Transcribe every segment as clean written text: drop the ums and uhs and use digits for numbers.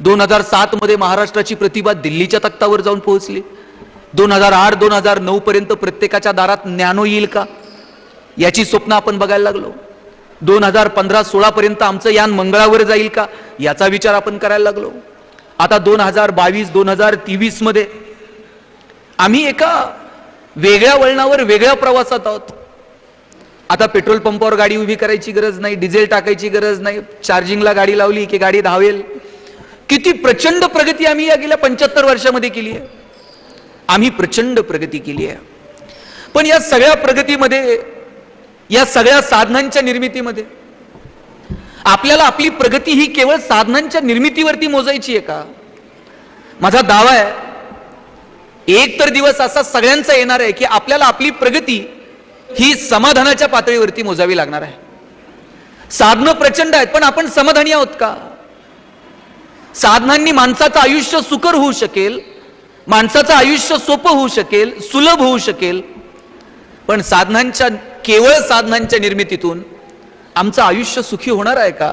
2007 मध्ये महाराष्ट्राची प्रतिभा दिल्लीच्या तख्तावर जाऊन पोहोचली. 2008-2009 पर्यंत प्रत्येकाच्या दारात नॅनो येईल का याची स्वप्न आपण बघायला लागलो. 2015-16 पर्यंत आमचं यान मंगळावर जाईल का याचा विचार आपण करायला लागलो. आता 2022-2023 मध्ये आम्ही एका वेगळ्या वळणावर वेगळ्या प्रवासात आहोत. आता पेट्रोल पंपावर गाडी उभी करायची गरज नाही, डिझेल टाकायची गरज नाही, चार्जिंगला गाडी लावली की गाडी धावेल. किती प्रचंड प्रगती आम्ही या गेल्या 75 वर्षामध्ये केली आहे. आम्ही प्रचंड प्रगती केली आहे. पण या सगळ्या प्रगतीमध्ये, या सगळ्या साधनांच्या निर्मितीमध्ये आपल्याला आपली प्रगती ही केवळ साधनांच्या निर्मितीवरती मोजायची आहे का? माझा दावा आहे, एक तर दिवस असा सगळ्यांचा येणार आहे की आपल्याला आपली प्रगती ही समाधानाच्या पातळीवरती मोजावी लागणार आहे. साधनं प्रचंड आहेत पण आपण समाधानी आहोत का? साधनांनी माणसाचं आयुष्य सुकर होऊ शकेल, माणसाचं आयुष्य सोपं होऊ शकेल, सुलभ होऊ शकेल, पण केवळ साधनांच्या निर्मितीतून आमचं आयुष्य सुखी होणार आहे का?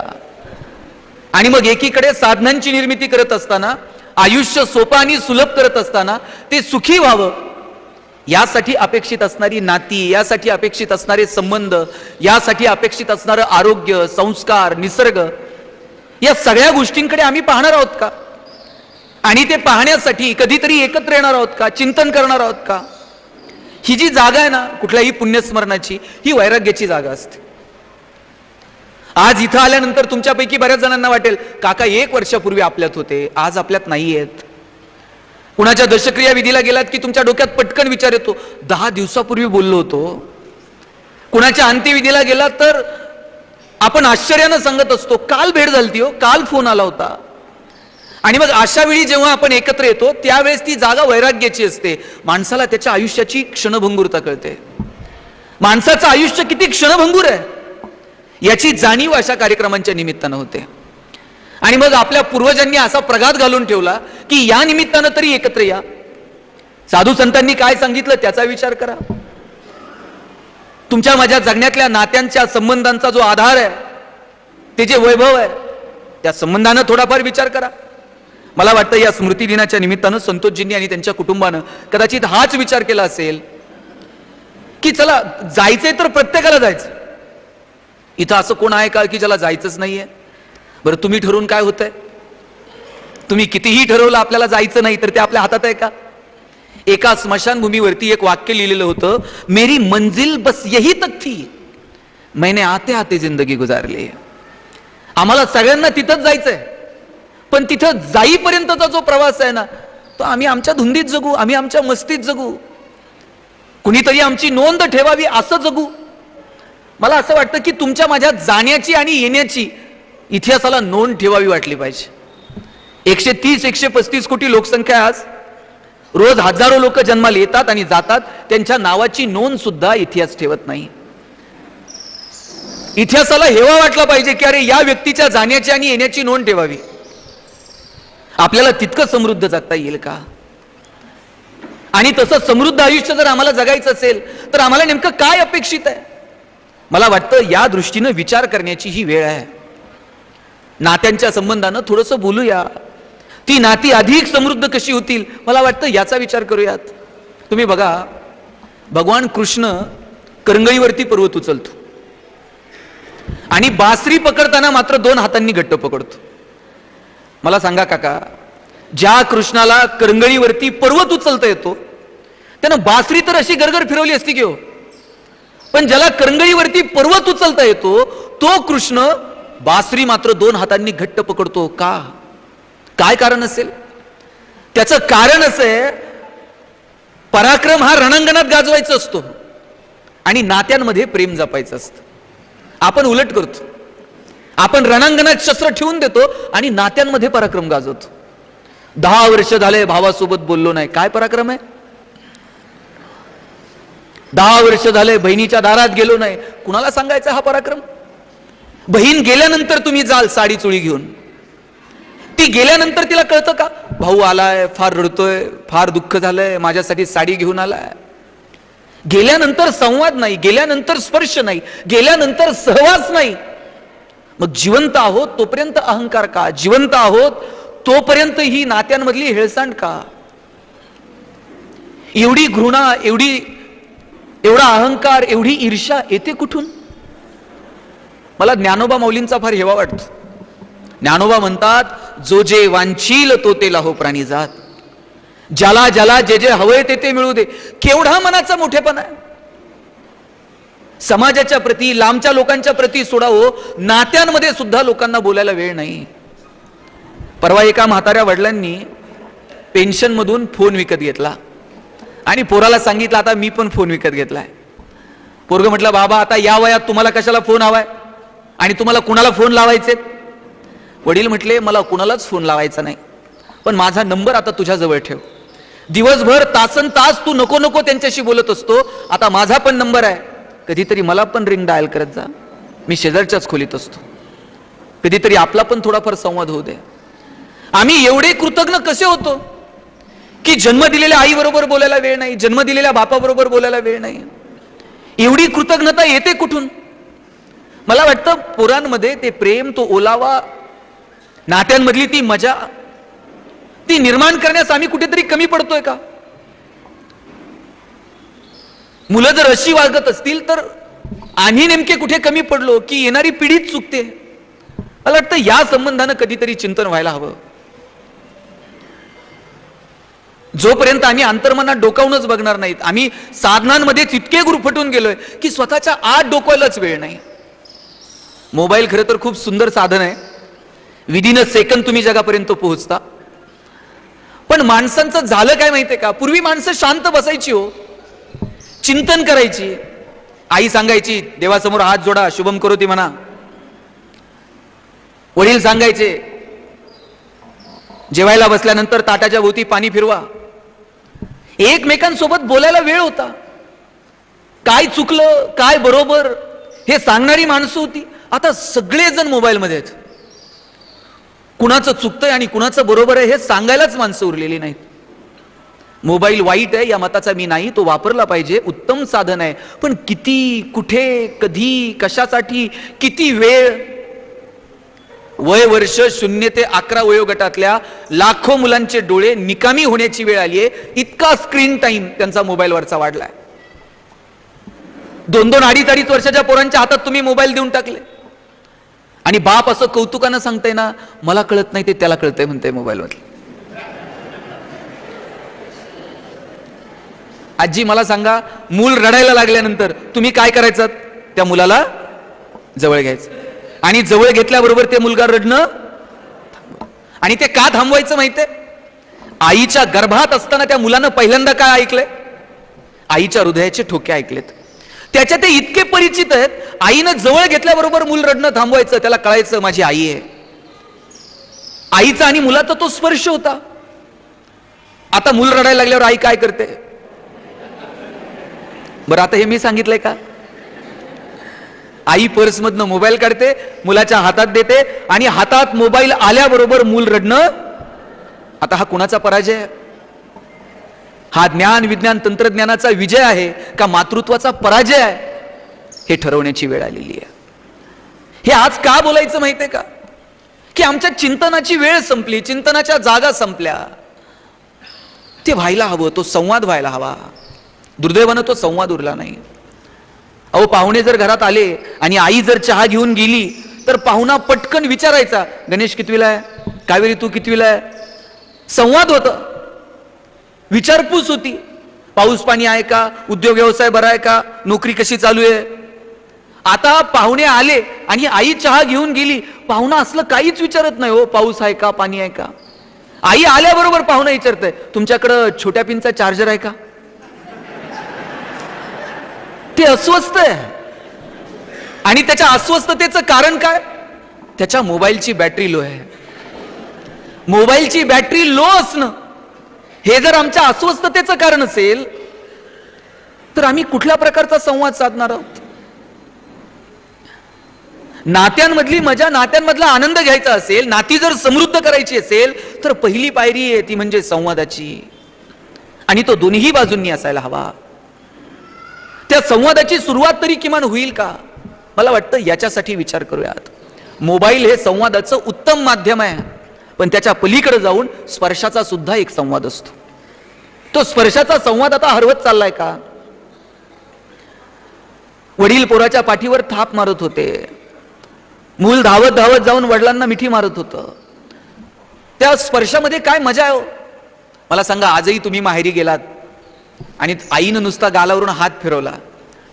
आणि मग एकीकडे साधनांची निर्मिती करत असताना, आयुष्य सोपं आणि सुलभ करत असताना ते सुखी व्हावं यासाठी अपेक्षित असणारी नाती, यासाठी अपेक्षित असणारे संबंध, यासाठी अपेक्षित असणारं आरोग्य, संस्कार, निसर्ग, या सगळ्या गोष्टींकडे आम्ही पाहणार आहोत का? आणि ते पाहण्यासाठी कधीतरी एकत्र येणार आहोत का? चिंतन करणार आहोत का? ही जी जागा आहे ना कुठल्याही पुण्यस्मरणाची, ही वैराग्याची जागा असते. आज इथं आल्यानंतर तुमच्यापैकी बऱ्याच जणांना वाटेल काका 1 वर्षापूर्वी आपल्यात होते, आज आपल्यात नाही आहेत. कुणाच्या दशक्रिया विधीला गेलात की तुमच्या डोक्यात पटकन विचार येतो 10 दिवसापूर्वी बोललो होतो. कुणाच्या अंत्यविधीला गेलात तर आपण आश्चर्यानं सांगत असतो काल भेट झाली हो, काल फोन आला होता. आणि मग अशा वेळी जेव्हा आपण एकत्र येतो त्यावेळेस ती जागा वैराग्याची असते. माणसाला त्याच्या आयुष्याची क्षणभंगुरता कळते. माणसाचं आयुष्य किती क्षणभंगुर आहे याची जाणीव अशा कार्यक्रमांच्या निमित्तानं होते. आणि मग आपल्या पूर्वजांनी असा प्रघात घालून ठेवला की या निमित्तानं तरी एकत्र या. साधू संतांनी काय सांगितलं त्याचा विचार करा. तुमच्या माझ्या जगण्यातल्या नात्यांच्या संबंधांचा जो आधार आहे, ते जे वैभव आहे, त्या संबंधानं थोडाफार विचार करा. मला वाटतं या स्मृती दिनाच्या निमित्तानं संतोषजींनी आणि त्यांच्या कुटुंबानं कदाचित हाच विचार केला असेल की चला जायचंय तर प्रत्येकाला जायचं. इथं असं कोण आहे का की ज्याला जायचंच नाहीये? बरं तुम्ही ठरवून काय होतंय? तुम्ही कितीही ठरवलं आपल्याला जायचं नाही तर ते आपल्या हातात आहे का? एका स्मशानभूमीवरती एक वाक्य लिहिलेलं होतं, मेरी मंजिल बस यही तक थी, मैंने आते आते जिंदगी गुजारली. आम्हाला सगळ्यांना तिथंच जायचंय, पण तिथं जाईपर्यंतचा जो प्रवास आहे ना तो आम्ही आमच्या धुंदीत जगू, आम्ही आमच्या मस्तीत जगू, कुणीतरी आमची नोंद ठेवावी असं जगू. मला असं वाटतं की तुमच्या माझ्या जाण्याची आणि येण्याची इतिहासाला नोंद ठेवावी वाटली पाहिजे. 130-135 कोटी लोकसंख्या आज, रोज हजारो लोक जन्माला येतात आणि जातात, त्यांच्या नावाची नोंद सुद्धा इतिहास ठेवत नाही. इतिहासाला हेवा वाटला पाहिजे की अरे या व्यक्तीच्या जाण्याची आणि येण्याची नोंद ठेवावी. आपल्याला तितकं समृद्ध जगता येईल का? आणि तसं समृद्ध आयुष्य जर आम्हाला जगायचं असेल तर आम्हाला नेमकं काय अपेक्षित आहे? मला वाटतं या दृष्टीनं विचार करण्याची ही वेळ आहे. नात्यांच्या संबंधानं थोडंसं बोलूया. ती नाती अधिक समृद्ध कशी होतील मला वाटतं याचा विचार करूयात. तुम्ही बघा, भगवान कृष्ण करंगळीवरती पर्वत उचलतो आणि बासरी पकडताना मात्र 2 हातांनी घट्ट पकडतो. मला सांगा काका, ज्या कृष्णाला करंगळीवरती पर्वत उचलता येतो त्यानं बासरी तर अशी गरगर फिरवली असती की हो, पण ज्याला करंगळीवरती पर्वत उचलता येतो तो कृष्ण बासरी मात्र 2 हातांनी घट्ट पकडतो का? काय कारण असेल? त्याचं कारण असं आहे, पराक्रम हा रणांगणात गाजवायचा असतो आणि नात्यांमध्ये प्रेम जपायचं असतं. आपण उलट करतो. आपण रणांगणात शस्त्र ठेवून देतो आणि नात्यांमध्ये पराक्रम गाजवतो. 10 वर्ष झाले भावासोबत बोललो नाही, काय पराक्रम आहे? 10 वर्ष झाले बहिणीच्या दारात गेलो नाही, कुणाला सांगायचा हा पराक्रम? बहीण गेल्यानंतर तुम्ही जाल साडी चोळी घेऊन, ती गेल्यानंतर तिला कळतं का भाऊ आलाय, फार रडतोय, फार दुःख झालंय, माझ्यासाठी साडी घेऊन आलाय? गेल्यानंतर संवाद नाही, गेल्यानंतर स्पर्श नाही, गेल्यानंतर सहवास नाही. मग जिवंत आहोत तोपर्यंत अहंकार का? जिवंत आहोत तोपर्यंत ही नात्यांमधली हेळसांड का? एवढी घृणा, एवढा अहंकार, एवढी ईर्ष्या येते कुठून? मला ज्ञानोबा माऊलींचा फार हेवा वाटतो. ज्ञानोबा म्हणतात, जो जे वांछील तो ते लाहो प्राणी जात, ज्याला ज्याला जे जे हवंय ते ते मिळू दे. केवढा मनाचा मोठेपणा आहे. समाजाच्या प्रती, लांबच्या लोकांच्या प्रती सोडावं, नात्यांमध्ये सुद्धा लोकांना बोलायला वेळ नाही. परवा एका म्हाताऱ्या वडिलांनी पेन्शन मधून फोन विकत घेतला आणि पोराला सांगितलं, आता मी पण फोन विकत घेतलाय. पोरग म्हटलं, बाबा आता या वयात तुम्हाला कशाला फोन हवाय आणि तुम्हाला कुणाला फोन लावायचे? वडील म्हटले, मला कुणालाच फोन लावायचा नाही, पण माझा नंबर आता तुझ्या जवळ ठेव. दिवसभर तासन तास तू नको नको त्यांच्याशी बोलत असतो, आता माझा पण नंबर आहे, कधीतरी मला पण रिंग डायल करत जा. मी शेजारच्याच खोलीत असतो, कधीतरी आपला पण थोडाफार संवाद होऊ दे. आम्ही एवढे कृतज्ञ कसे होतो की जन्म दिलेल्या आई बरोबर बोलायला वेळ नाही, जन्म दिलेल्या बापाबरोबर बोलायला वेळ नाही. एवढी कृतज्ञता येते कुठून? मला वाटतं पोरांमध्ये ते प्रेम, तो ओलावा, नात्यांमधली ती मजा, ती निर्माण करण्यास आम्ही कुठेतरी कमी पडतोय का? मुलं जर अशी वागत असतील तर आम्ही नेमके कुठे कमी पडलो की येणारी पिढीच चुकते? मला वाटतं या संबंधानं कधीतरी चिंतन व्हायला हवं. जोपर्यंत आम्ही अंतर्मनात डोकावूनच बघणार नाहीत, आम्ही साधनांमध्ये इतके गुरफटून गेलोय की स्वतःच्या आत डोकवायलाच वेळ नाही. मोबाईल खरं तर खूप सुंदर साधन आहे, विदिन अ सेकंद तुम्ही जगापर्यंत पोहोचता. पण माणसांचं झालं काय माहितीये का? पूर्वी माणसं शांत बसायची हो, चिंतन करायची. आई सांगायची, देवासमोर हात जोडा, शुभम करोती म्हणा. वडील सांगायचे, जेवायला बसल्यानंतर ताटाच्या भोवती पाणी फिरवा. एकमेकांसोबत बोलायला वेळ होता. काय चुकलं, काय बरोबर हे सांगणारी माणसं होती. आता सगळेजण मोबाईलमध्ये आहेत. कुणाचं चुकतंय आणि कुणाचं बरोबर आहे हे सांगायलाच माणसं उरलेली नाहीत. मोबाईल वाईट आहे या मताचा मी नाही, तो वापरला पाहिजे, उत्तम साधन आहे. पण किती, कुठे, कधी, कशासाठी, किती वेळ? वय वर्ष 0 ते 11 वयोगटातल्या लाखो मुलांचे डोळे निकामी होण्याची वेळ आली आहे. इतका स्क्रीन टाइम त्यांचा मोबाईलवरचा वाढलाय. 2-2, 2.5 वर्षाच्या पोरांच्या हातात तुम्ही मोबाईल देऊन टाकले आणि बाप असं कौतुकानं सांगताय ना, मला कळत नाही ते त्याला कळतंय म्हणते मोबाईल मधलं. आजी मला सांगा, मूल रडायला लागल्यानंतर तुम्ही काय करायचं? त्या मुलाला जवळ घ्यायचं आणि जवळ घेतल्याबरोबर ते मुलगा रडणं, आणि ते का थांबवायचं माहितीये? आईच्या गर्भात असताना त्या मुलानं पहिल्यांदा काय ऐकलंय? आईच्या हृदयाचे ठोके ऐकलेत. त्याच्या ते इतके परिचित आहेत, आईनं जवळ घेतल्याबरोबर मूल रडणं थांबवायचं. त्याला कळायचं माझी आई आहे. आईचा आणि मुलाचा तो स्पर्श होता. आता मूल रडायला लागल्यावर आई काय करते? बरं, आता हे मी सांगितलंय का? आई पर्समधनं मोबाईल काढते, मुलाच्या हातात देते आणि हातात मोबाईल आल्याबरोबर मूल रडणं. आता हा कुणाचा पराजय आहे? हा ज्ञान, विज्ञान, तंत्रज्ञानाचा विजय आहे का मातृत्वाचा पराजय आहे? हे ठरवण्याची वेळ आलेली आहे. हे आज का बोलायचं माहितीये का? की आमच्या चिंतनाची वेळ संपली, चिंतनाच्या जागा संपल्या. ते व्हायला हवं, तो संवाद व्हायला हवा. दुर्दैवानं तो संवाद उरला नाही. अहो, पाहुणे जर घरात आले आणि आई जर चहा घेऊन गेली तर पाहुणा पटकन विचारायचा, गणेश कितवीला आहे? कावेरी तू कितवीला आहे? संवाद होता, विचारपूस होती. पाऊस पाणी आहे का? उद्योग व्यवसाय बरा आहे का? नोकरी कशी चालू आहे? आता पाहुणे आले आणि आई चहा घेऊन गेली, पाहुणा असलं काहीच विचारत नाही हो, पाऊस आहे का, पाणी आहे का. आई आल्याबरोबर पाहुणा विचारतंय, तुमच्याकडं छोट्या पिनचा चार्जर आहे का? ते अस्वस्थ आहे. आणि त्याच्या अस्वस्थतेचं कारण काय? त्याच्या मोबाईलची बॅटरी लो आहे. मोबाईलची बॅटरी लो असणं हे जर आमच्या अस्वस्थतेचं कारण असेल तर आम्ही कुठल्या प्रकारचा संवाद साधणार आहोत? नात्यांमधली मजा, नात्यांमधला आनंद घ्यायचा असेल, नाती जर समृद्ध करायची असेल तर पहिली पायरी आहे ती म्हणजे संवादाची. आणि तो दोन्ही बाजूंनी असायला हवा. त्या संवादाची सुरुवात तरी किमान होईल का? मला वाटतं याच्यासाठी विचार करूयात. मोबाईल हे संवादाचं उत्तम माध्यम आहे, पण त्याच्या पलीकडे जाऊन स्पर्शाचा सुद्धा एक संवाद असतो. तो स्पर्शाचा संवाद आता हरवत चाललाय का? वडील पोराच्या पाठीवर थाप मारत होते, मूल धावत धावत जाऊन वडिलांना मिठी मारत होतं. त्या स्पर्शामध्ये काय मजा आहे? मला सांगा, आजही तुम्ही माहेरी गेलात आणि आईनं नुसता गालावरून हात फिरवला,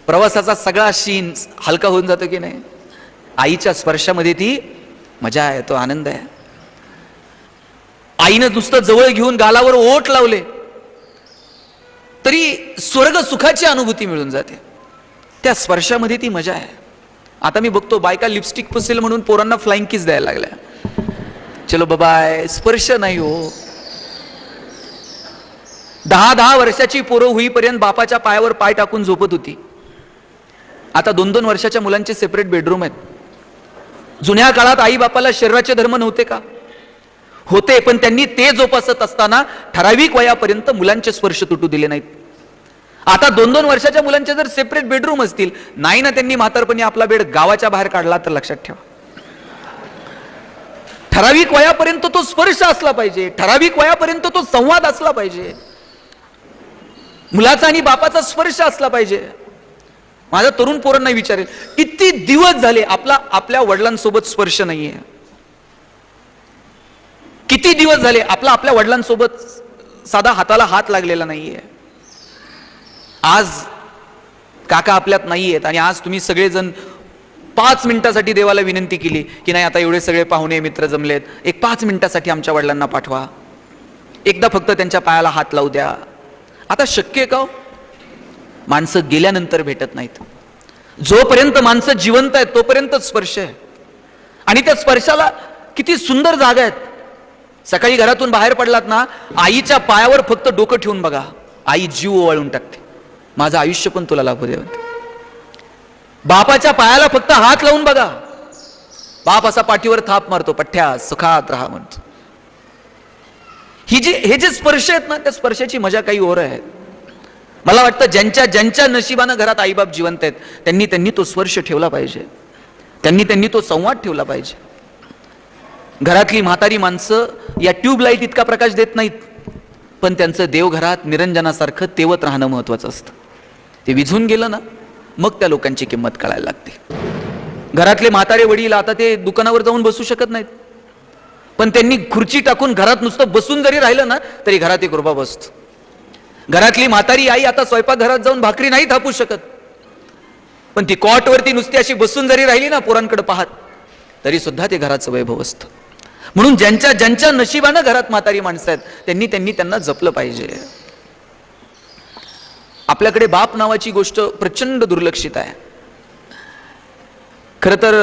प्रवासाचा सगळा शीन हलका होऊन जातो की नाही? आईच्या स्पर्शामध्ये ती मजा आहे, तो आनंद आहे. आईनं नुसतं जवळ घेऊन गालावर ओठ लावले तरी स्वर्ग सुखाची अनुभूती मिळून जाते. त्या स्पर्शामध्ये ती मजा आहे. आता मी बघतो बायका लिपस्टिक पुसेल म्हणून पोरांना फ्लाइंग किस द्यायला लागल्या. चलो बाबाय, स्पर्श नाही हो. 10-10 वर्षाची पोरं होईपर्यंत बापाच्या पायावर पाय टाकून झोपत होती. आता 2-2 वर्षाच्या मुलांचे सेपरेट बेडरूम आहेत. जुन्या काळात आई बापाला शरीराचे धर्म नव्हते का? होते, पण त्यांनी ते जोपासत असताना ठराविक वयापर्यंत मुलांचे स्पर्श तुटू दिले नाहीत. आता 2-2 वर्षाच्या मुलांचे जर सेपरेट बेडरूम असतील, नाही ना त्यांनी म्हातारपणी आपला बेड गावाच्या बाहेर काढला, तर लक्षात ठेवा, ठराविक वयापर्यंत तो स्पर्श असला पाहिजे, ठराविक वयापर्यंत तो संवाद असला पाहिजे, मुलाचा आणि बापाचा स्पर्श असला पाहिजे. माझ्या तरुण पोरांना विचारेल, किती दिवस झाले आपल्या वडिलांसोबत स्पर्श नाहीये? किती दिवस झाले आपल्या वडिलांसोबत साधा हाताला हात लागलेला नाहीये? आज काका आपल्यात नाहीयेत आणि आज तुम्ही सगळेजण 5 मिनिटासाठी देवाला विनंती केली की नाही, आता एवढे सगळे पाहुणे मित्र जमलेत, एक 5 मिनिटासाठी आमच्या वडिलांना पाठवा, एकदा फक्त त्यांच्या पायाला हात लावू द्या. आता शक्य आहे का? माणसं गेल्यानंतर भेटत नाहीत. जोपर्यंत माणसं जिवंत आहेत तोपर्यंत स्पर्श आहे. आणि त्या स्पर्शाला किती सुंदर जागा आहेत. सकाळी घरातून बाहेर पडलात ना, आईच्या पायावर फक्त डोकं ठेवून बघा, आई जीव ओवाळून टाकते, माझं आयुष्य पण तुला लाभू दे. बापाच्या पायाला फक्त हात लावून बघा, बाप असा पाठीवर थाप मारतो, पठ्ठ्या सुखात राहा म्हणतो. हे जे स्पर्श आहेत ना, त्या स्पर्शाची मजा काही और आहे. मला वाटतं ज्यांच्या नशिबानं घरात आईबाप जिवंत आहेत त्यांनी तो स्पर्श ठेवला पाहिजे, त्यांनी तो संवाद ठेवला पाहिजे. घरातली म्हातारी माणसं या ट्यूबलाईट इतका प्रकाश देत नाहीत, पण त्यांचं देवघरात निरंजनासारखं तेवत राहणं महत्वाचं असतं. ते विझून गेलं ना, मग त्या लोकांची किंमत कळायला लागते. घरातले म्हातारे वडील आता ते दुकानावर जाऊन बसू शकत नाहीत, पण त्यांनी खुर्ची टाकून घरात नुसतं बसून जरी राहिलं ना तरी घरात एक रुपा बसतो. घरातली म्हातारी आई आता स्वयंपाकघरात जाऊन भाकरी नाही थापू शकत, पण ती कॉटवरती नुसती अशी बसून जरी राहिली ना पोरांकडे पाहत, तरी सुद्धा ते घराचं वैभव असतं. म्हणून ज्यांच्या नशिबानं घरात म्हातारी माणसं आहेत त्यांना जपलं पाहिजे. आपल्याकडे बाप नावाची गोष्ट प्रचंड दुर्लक्षित आहे. खरं तर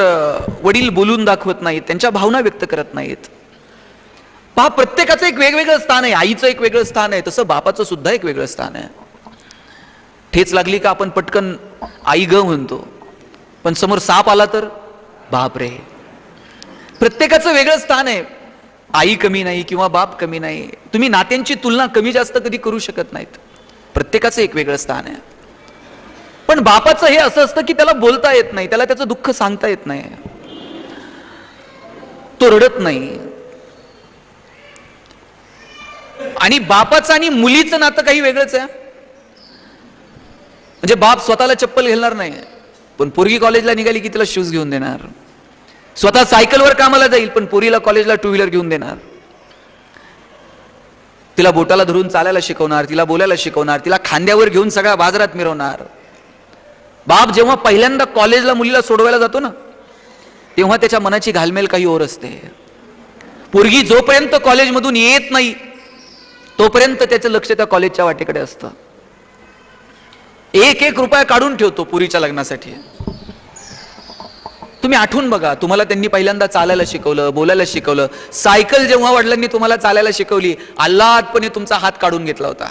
वडील बोलून दाखवत नाहीत, त्यांच्या भावना व्यक्त करत नाहीत. बाप प्रत्येकाचं एक वेगवेगळं स्थान आहे. आईचं एक वेगळं स्थान आहे, तसं बापाचं सुद्धा एक वेगळं स्थान आहे. ठेच लागली का आपण पटकन आई ग म्हणतो, पण समोर साप आला तर बाप रे. प्रत्येकाचं वेगळं स्थान आहे. आई कमी नाही किंवा बाप कमी नाही. तुम्ही नात्यांची तुलना कमी जास्त कधी करू शकत नाहीत. प्रत्येकाचं एक वेगळं स्थान आहे. पण बापाचं हे असं असतं की त्याला बोलता येत नाही, त्याला त्याचं दुःख सांगता येत नाही, तो रडत नाही. आणि बापाचं आणि मुलीचं नातं काही वेगळंच आहे. म्हणजे बाप स्वतःला चप्पल घालणार नाही, पण पोरगी कॉलेजला निघाली की तिला शूज घेऊन देणार. स्वतः सायकलवर कामाला जाईल, पण पोरीला कॉलेजला 2 व्हीलर घेऊन देणार. तिला बोटाला धरून चालायला शिकवणार, तिला बोलायला शिकवणार, तिला खांद्यावर घेऊन सगळ्या बाजारात मिरवणार. बाप जेव्हा पहिल्यांदा कॉलेजला मुलीला सोडवायला जातो ना, तेव्हा त्याच्या मनाची घालमेल काही और असते. पोरगी जोपर्यंत कॉलेजमधून येत नाही तोपर्यंत त्याचं लक्ष त्या कॉलेजच्या वाटेकडे असतं. 1-1 रुपया काढून ठेवतो पुरीच्या लग्नासाठी. तुम्ही आठवून बघा, तुम्हाला त्यांनी पहिल्यांदा चालायला शिकवलं, बोलायला शिकवलं. सायकल जेव्हा वडिलांनी तुम्हाला चालायला शिकवली, आल्हादपणे तुमचा हात काढून घेतला होता.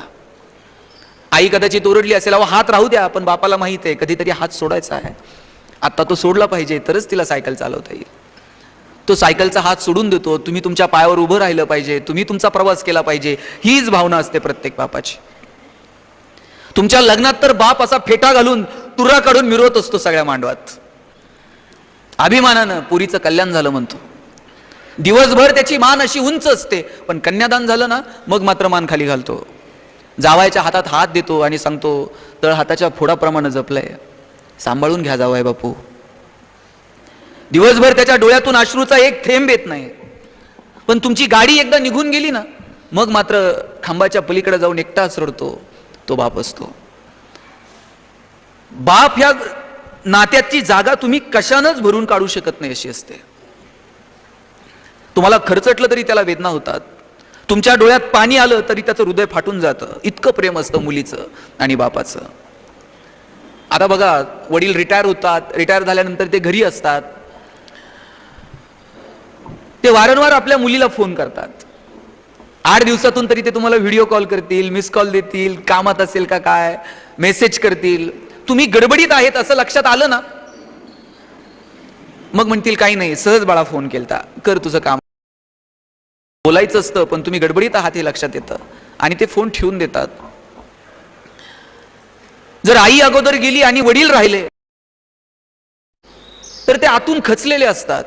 आई कदाचित ओरडली असेल, अहो हात राहू द्या, पण बापाला माहित आहे कधीतरी हात सोडायचा आहे. आता तो सोडला पाहिजे तरच तिला सायकल चालवता येईल. तो सायकलचा हात सोडून देतो. तुम्ही तुमच्या पायावर उभं राहिलं पाहिजे, तुम्ही तुमचा प्रवास केला पाहिजे, हीच भावना असते प्रत्येक बापाची. तुमच्या लग्नात तर बाप असा फेटा घालून तुरा काढून मिरवत असतो सगळ्या मांडवात, अभिमानानं पुरीचं कल्याण झालं म्हणतो. दिवसभर त्याची मान अशी उंच असते, पण कन्यादान झालं ना मग मात्र मान खाली घालतो, जावायच्या हातात हात देतो आणि सांगतो तळ हाताच्या फोडाप्रमाणे जपलंय, सांभाळून घ्या जावाय बापू. दिवसभर त्याच्या डोळ्यातून अश्रूचा एक थेंब येत नाही, पण तुमची गाडी एकदा निघून गेली ना मग मात्र खांबाच्या पलीकडे जाऊन एकटाच रडतो तो बाप असतो. बाप ह्या नात्याची जागा तुम्ही कशानंच भरून काढू शकत नाही अशी असते. तुम्हाला खर्चटलं तरी त्याला वेदना होतात, तुमच्या डोळ्यात पाणी आलं तरी त्याचं हृदय फाटून जातं, इतकं प्रेम असतं मुलीचं आणि बापाचं. आता बघा, वडील रिटायर होतात, रिटायर झाल्यानंतर ते घरी असतात, ते वारंवार आपल्या मुलीला फोन करतात. 8 दिवसातून तरी ते तुम्हाला व्हिडिओ कॉल करतील, मिस कॉल देतील, कामात असेल का काय मेसेज करतील. तुम्ही गडबडीत आहेत असं लक्षात आलं ना मग म्हणतील काही नाही, सहज बाळा फोन केलता, कर तुझं काम. बोलायचं असतं पण तुम्ही गडबडीत आहात हे लक्षात येतं आणि ते फोन ठेवून देतात. जर आई अगोदर गेली आणि वडील राहिले तर ते आतून खचलेले असतात,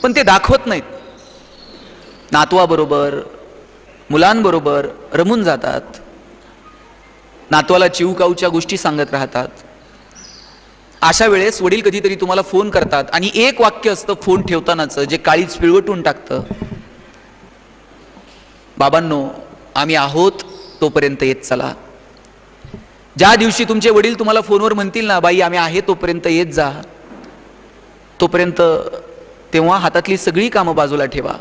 पण ते दाखवत नाहीत. नातवाबरोबर मुलांबरोबर रमून जातात, नातवाला चिवकाऊच्या गोष्टी सांगत राहतात. अशा वेळेस वडील कधीतरी तुम्हाला फोन करतात आणि एक वाक्य असतं फोन ठेवतानाचं जे काळीच पिळवटून टाकतं, बाबांनो आम्ही आहोत तोपर्यंत येत चला. ज्या दिवशी तुमचे वडील तुम्हाला फोनवर म्हणतील ना बाई आम्ही आहे तोपर्यंत येत जा, तोपर्यंत तेव्हा हातातली सगळी कामं बाजूला ठेवा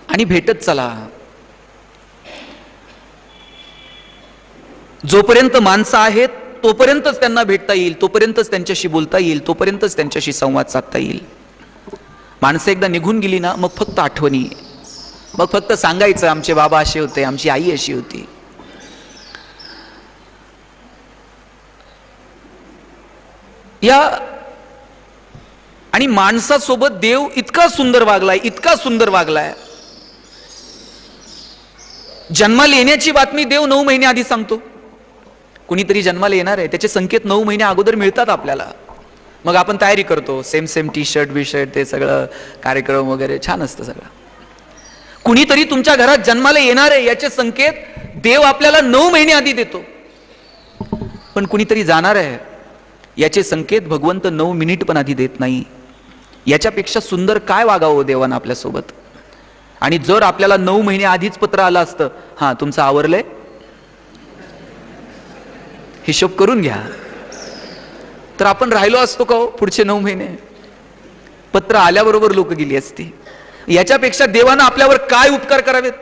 आणि भेटत चला. जोपर्यंत माणसं आहेत तोपर्यंतच त्यांना भेटता येईल, तोपर्यंतच त्यांच्याशी बोलता येईल, तोपर्यंतच त्यांच्याशी संवाद साधता येईल. माणसं एकदा निघून गेली ना मग फक्त आठवणी, मग फक्त सांगायचं आमचे बाबा असे होते, आमची आई अशी होती. या आणि माणसासोबत देव इतका सुंदर वागलाय, इतका सुंदर वागलाय. जन्माला येण्याची बातमी देव 9 महिने आधी सांगतो. कुणीतरी जन्माला येणार आहे त्याचे संकेत 9 महिने अगोदर मिळतात आपल्याला. मग आपण तयारी करतो, सेम टी शर्ट बी शर्ट, ते सगळं कार्यक्रम वगैरे छान असतं सगळं. कुणीतरी तुमच्या घरात जन्माला येणार आहे याचे संकेत देव आपल्याला 9 महिने आधी देतो. पण कुणीतरी जाणार आहे याचे संकेत भगवंत 9 मिनिट पण आधी देत नाही. याच्यापेक्षा सुंदर काय वागावं देवानं आपल्यासोबत. आणि जर आपल्याला 9 महिने आधीच पत्र आलं असतं, हा तुमचं आवरलंय, हिशोब करून घ्या, तर आपण राहिलो असतो का हो पुढचे 9 महिने. पत्र आल्याबरोबर लोक गेली असती. याच्यापेक्षा देवानं आपल्यावर काय उपकार करावेत.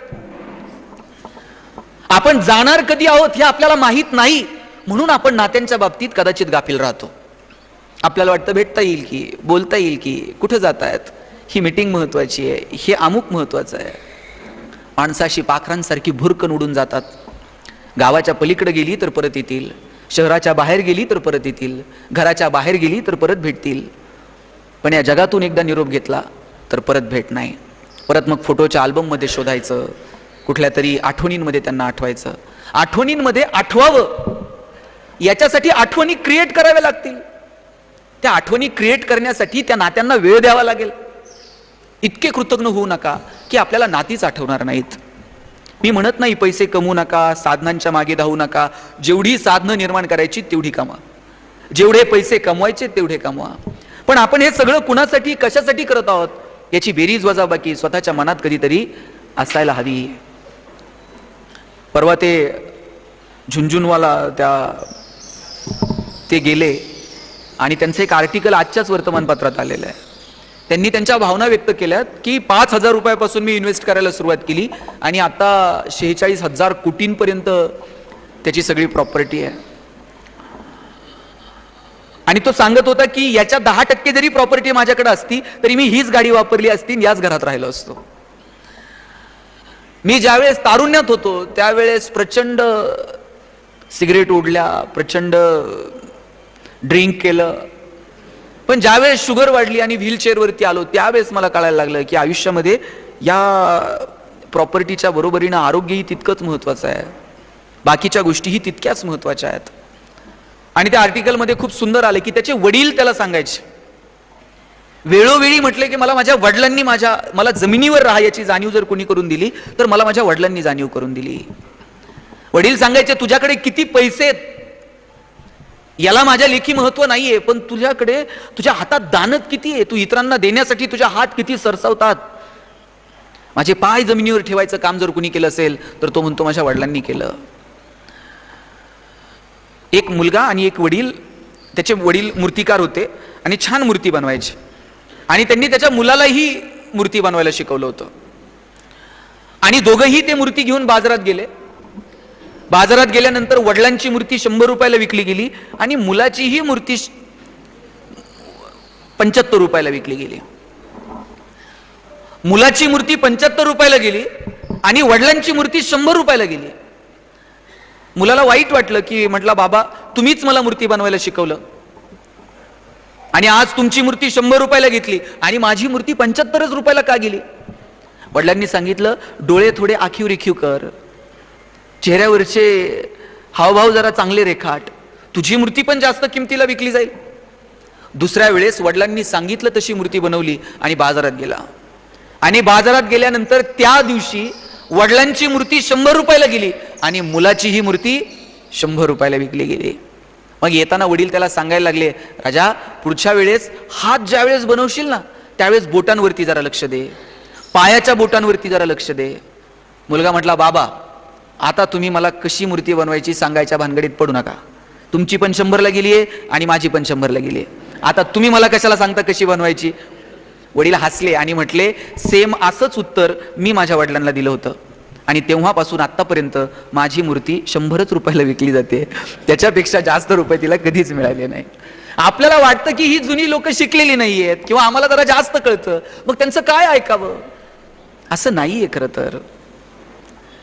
आपण जाणार कधी आहोत हे आपल्याला माहित नाही, म्हणून आपण नात्यांच्या बाबतीत कदाचित गाफील राहतो. आपल्याला वाटतं भेटता येईल की, बोलता येईल की, कुठं जात आहेत, ही मीटिंग महत्वाची आहे, हे अमुक महत्वाचं आहे. माणसाशी पाखरांसारखी भुरकन उडून जातात. गावाच्या पलीकडे गेली तर परत येतील, शहराच्या बाहेर गेली तर परत येतील, घराच्या बाहेर गेली तर परत भेटतील. पण या जगातून एकदा निरोप घेतला तर परत भेट नाही. परत मग फोटोच्या अल्बममध्ये शोधायचं, कुठल्या तरी आठवणींमध्ये त्यांना आठवायचं. आठवणींमध्ये आठवावं याच्यासाठी आठवणी क्रिएट कराव्या लागतील. त्या आठवणी क्रिएट करण्यासाठी त्या नात्यांना वेळ द्यावा लागेल. इतके कृतज्ञ होऊ नका की आपल्याला नातीच आठवणार नाहीत. मी म्हणत नाही पैसे कमवू नका, साधनांच्या मागे धावू नका. जेवढी साधनं निर्माण करायची तेवढी कमा, जेवढे पैसे कमवायचे तेवढे कमवा. पण आपण हे सगळं कुणासाठी कशासाठी करत आहोत याची बेरीज वजाबाकी स्वतःच्या मनात कधीतरी असायला हवी. परवा ते झुंझुनवाला ते गेले आणि त्यांचं एक आर्टिकल आजच्याच वर्तमानपत्रात आलेलं आहे. त्यांनी त्यांच्या भावना व्यक्त केल्यात की 5,000 रुपयापासून मी इन्व्हेस्ट करायला सुरुवात केली आणि आता 46,000 कोटींपर्यंत त्याची सगळी प्रॉपर्टी आहे. आणि तो सांगत होता की याच्या 10% जरी प्रॉपर्टी माझ्याकडे असती तरी मी हीच गाडी वापरली असती, याच घरात राहिलो असतो. मी ज्यावेळेस तारुण्यात होतो त्यावेळेस प्रचंड सिगरेट ओढल्या, प्रचंड ड्रिंक केलं, पण ज्यावेळेस शुगर वाढली आणि व्हीलचेअरवरती आलो त्यावेळेस मला कळायला लागलं की आयुष्यामध्ये या प्रॉपर्टीच्या बरोबरीनं आरोग्यही तितकंच महत्त्वाचं आहे, बाकीच्या गोष्टीही तितक्याच महत्त्वाच्या आहेत. आणि त्या आर्टिकलमध्ये खूप सुंदर आलं की त्याचे वडील त्याला सांगायचे वेळोवेळी म्हटले की मला माझ्या वडिलांनी मला जमिनीवर राहायची जाणीव जर कोणी करून दिली तर मला माझ्या वडिलांनी जाणीव करून दिली. वडील सांगायचे तुझ्याकडे किती पैसे आहेत याला माझ्या लेखी महत्व नाहीये, पण तुझ्याकडे तुझ्या हातात दानत किती आहे, तू इतरांना देण्यासाठी तुझ्या हात किती सरसावतात. माझे पाय जमिनीवर ठेवायचं काम जर कुणी केलं असेल तर तो म्हणतो माझ्या वडिलांनी केलं. एक मुलगा आणि एक वडील, त्याचे वडील मूर्तिकार होते आणि छान मूर्ती बनवायचे आणि त्यांनी त्याच्या मुलालाही मूर्ती बनवायला शिकवलं होतं. आणि दोघंही ते मूर्ती घेऊन बाजारात गेले. बाजारात गेल्यानंतर वडिलांची मूर्ती 100 रुपयाला विकली गेली आणि मुलाचीही मूर्ती 75 रुपयाला विकली गेली. मुलाची मूर्ती 75 रुपयाला गेली आणि वडिलांची मूर्ती 100 रुपयाला गेली. मुलाला वाईट वाटलं की म्हटलं बाबा तुम्हीच मला मूर्ती बनवायला शिकवलं आणि आज तुमची मूर्ती 100 रुपयाला घेतली आणि माझी मूर्ती 75 रुपयाला का गेली. वडिलांनी सांगितलं डोळे थोडे आखीव रेखीव कर, चेहऱ्यावरचे हावभाव जरा चांगले रेखाट, तुझी मूर्ती पण जास्त किमतीला विकली जाईल. दुसऱ्या वेळेस वडिलांनी सांगितलं तशी मूर्ती बनवली आणि बाजारात गेला आणि बाजारात गेल्यानंतर त्या दिवशी वडिलांची मूर्ती 100 रुपयाला गेली आणि मुलाची ही मूर्ती 100 रुपयाला विकली गेली. मग येताना वडील त्याला सांगायला लागले राजा पुढच्या वेळेस हात ज्या वेळेस बनवशील ना त्यावेळेस बोटांवरती जरा लक्ष दे, पायाच्या बोटांवरती जरा लक्ष दे. मुलगा म्हटला बाबा आता तुम्ही मला कशी मूर्ती बनवायची सांगायच्या भानगडीत पडू नका, तुमची पण 100ला गेली आहे आणि माझी पण 100ला गेली आहे, आता तुम्ही मला कशाला सांगता कशी बनवायची. वडील हसले आणि म्हटले सेम असंच उत्तर मी माझ्या वडिलांना दिलं होतं आणि तेव्हापासून आतापर्यंत माझी मूर्ती 100 रुपयाला विकली जाते, त्याच्यापेक्षा जास्त रुपये तिला कधीच मिळाले नाही. आपल्याला वाटतं की ही जुनी लोक शिकलेली नाहीयेत किंवा आम्हाला जरा जास्त कळतं मग त्यांचं काय ऐकावं, असं नाहीये. खरं तर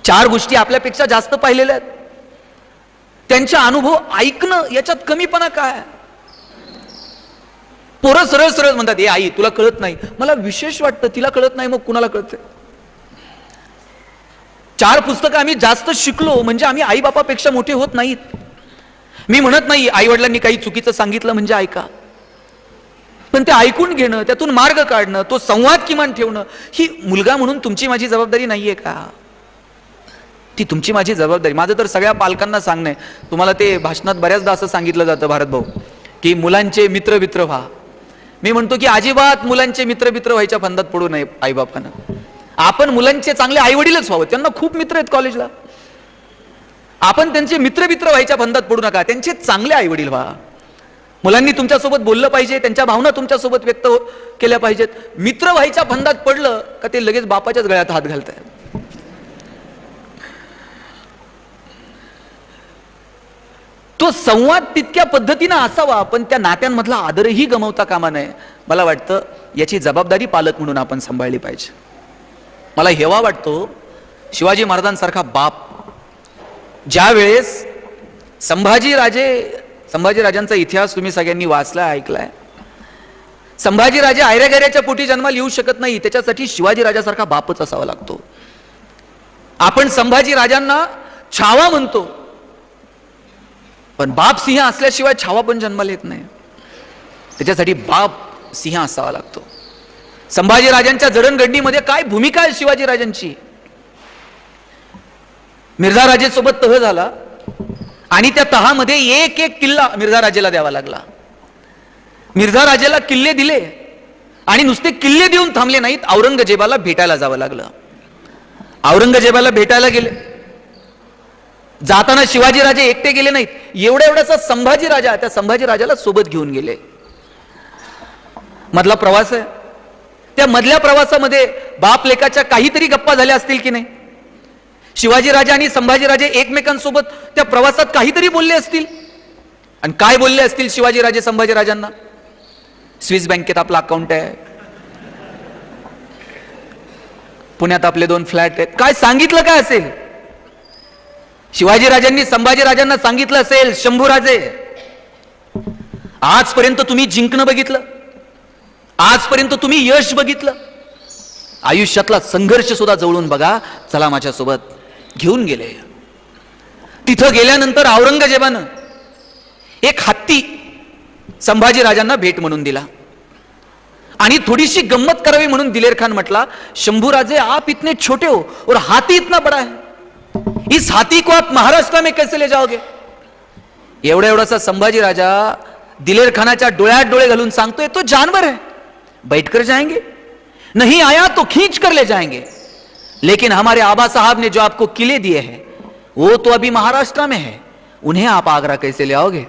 4 गोष्टी आपल्यापेक्षा जास्त पाहिलेल्या आहेत, त्यांचे अनुभव ऐकणं याच्यात कमीपणा काय. पोरं सरळ सरळ म्हणतात ए आई तुला कळत नाही, मला विशेष वाटतं तिला कळत नाही मग कुणाला कळतंय. 4 पुस्तकं आम्ही जास्त शिकलो म्हणजे आम्ही आई बापापेक्षा मोठे होत नाहीत. मी म्हणत नाही आई वडिलांनी काही चुकीचं सांगितलं म्हणजे ऐका, पण ते ऐकून घेणं, त्यातून मार्ग काढणं, तो संवाद किमान ठेवणं ही मुलगा म्हणून तुमची माझी जबाबदारी नाहीये का. ती तुमची माझी जबाबदारी. माझं तर सगळ्या पालकांना सांगणं आहे, तुम्हाला ते भाषणात बऱ्याचदा असं सांगितलं जातं भारत भाऊ की मुलांचे मित्र मित्र व्हा. मी म्हणतो की अजिबात मुलांचे मित्र मित्र व्हायच्या फंदात पडू नये आईबापांना. आपण मुलांचे चांगले आई वडीलच व्हावं, त्यांना खूप मित्र आहेत कॉलेजला, आपण त्यांचे मित्र मित्र व्हायच्या फंदात पडू नका, त्यांचे चांगले आई वडील व्हा. मुलांनी तुमच्यासोबत बोललं पाहिजे, त्यांच्या भावना तुमच्यासोबत व्यक्त केल्या पाहिजेत. मित्र व्हायच्या फंदात पडलं का ते लगेच बापाच्याच गळ्यात हात घालताय. तो संवाद तितक्या पद्धतीनं असावा पण त्या नात्यांमधला आदरही गमावता कामा नये. मला वाटतं याची जबाबदारी पालक म्हणून आपण सांभाळली पाहिजे. मला हेवा वाटतो शिवाजी महाराजांसारखा बाप ज्या वेळेस संभाजीराजांचा इतिहास तुम्ही सगळ्यांनी वाचलाय ऐकलाय. संभाजीराजे आयऱ्यागैऱ्याच्या पोटी जन्माला येऊ शकत नाही, त्याच्यासाठी शिवाजीराजासारखा बापच असावा लागतो. आपण संभाजीराजांना छावा म्हणतो पण बाप सिंह असल्याशिवाय छावा पण जन्माला येत नाही, त्याच्यासाठी बाप सिंह असावा लागतो. संभाजीराजांच्या जडणघडणीमध्ये काय भूमिका आहे शिवाजीराजांची. मिर्झा राजेसोबत तह झाला आणि त्या तहामध्ये एक एक किल्ला मिर्झा राजेला द्यावा लागला. मिर्झा राजेला किल्ले दिले आणि नुसते किल्ले देऊन थांबले नाहीत, औरंगजेबाला भेटायला जावं लागलं. औरंगजेबाला भेटायला गेले, जाताना शिवाजीराजे एकटे गेले नाहीत, एवढ्याचा संभाजीराजा त्या संभाजीराजाला सोबत घेऊन गेले. मधला प्रवास आहे, त्या मधल्या प्रवासामध्ये बाप लेकाच्या काहीतरी गप्पा झाल्या असतील की नाही. शिवाजीराजे आणि संभाजीराजे एकमेकांसोबत त्या प्रवासात काहीतरी बोलले असतील. आणि काय बोलले असतील शिवाजीराजे संभाजीराजांना. स्विस बँकेत आपला अकाउंट आहे, पुण्यात आपले 2 फ्लॅट आहेत, काय सांगितलं काय असेल. शिवाजीराजांनी संभाजीराजांना सांगितलं असेल शंभूराजे आजपर्यंत तुम्ही जिंकणं बघितलं, आजपर्यंत तुम्ही यश बघितलं, आयुष्यातला संघर्ष सुद्धा जवळून बघा, चला माझ्यासोबत. घेऊन गेले. तिथं गेल्यानंतर औरंगजेबानं एक हत्ती संभाजीराजांना भेट म्हणून दिला आणि थोडीशी गंमत करावी म्हणून दिलेर खान म्हटला, शंभूराजे आप इतने छोटे हो और हाथी इतना बड़ा है, इस हाथी को आप महाराष्ट्र में कैसे ले जाओगे? एवढासा संभाजी राजा दिलेर खानाच्या डोळ्यात डोळे घालून सांगतोय, तो जानवर है, बैठकर जाएंगे, नहीं आया तो खींच कर ले जाएंगे, लेकिन हमारे आबा साहब ने जो आपको किले दिए हैं वो तो अभी महाराष्ट्र में है, उन्हें आप आगरा कैसे ले आओगे?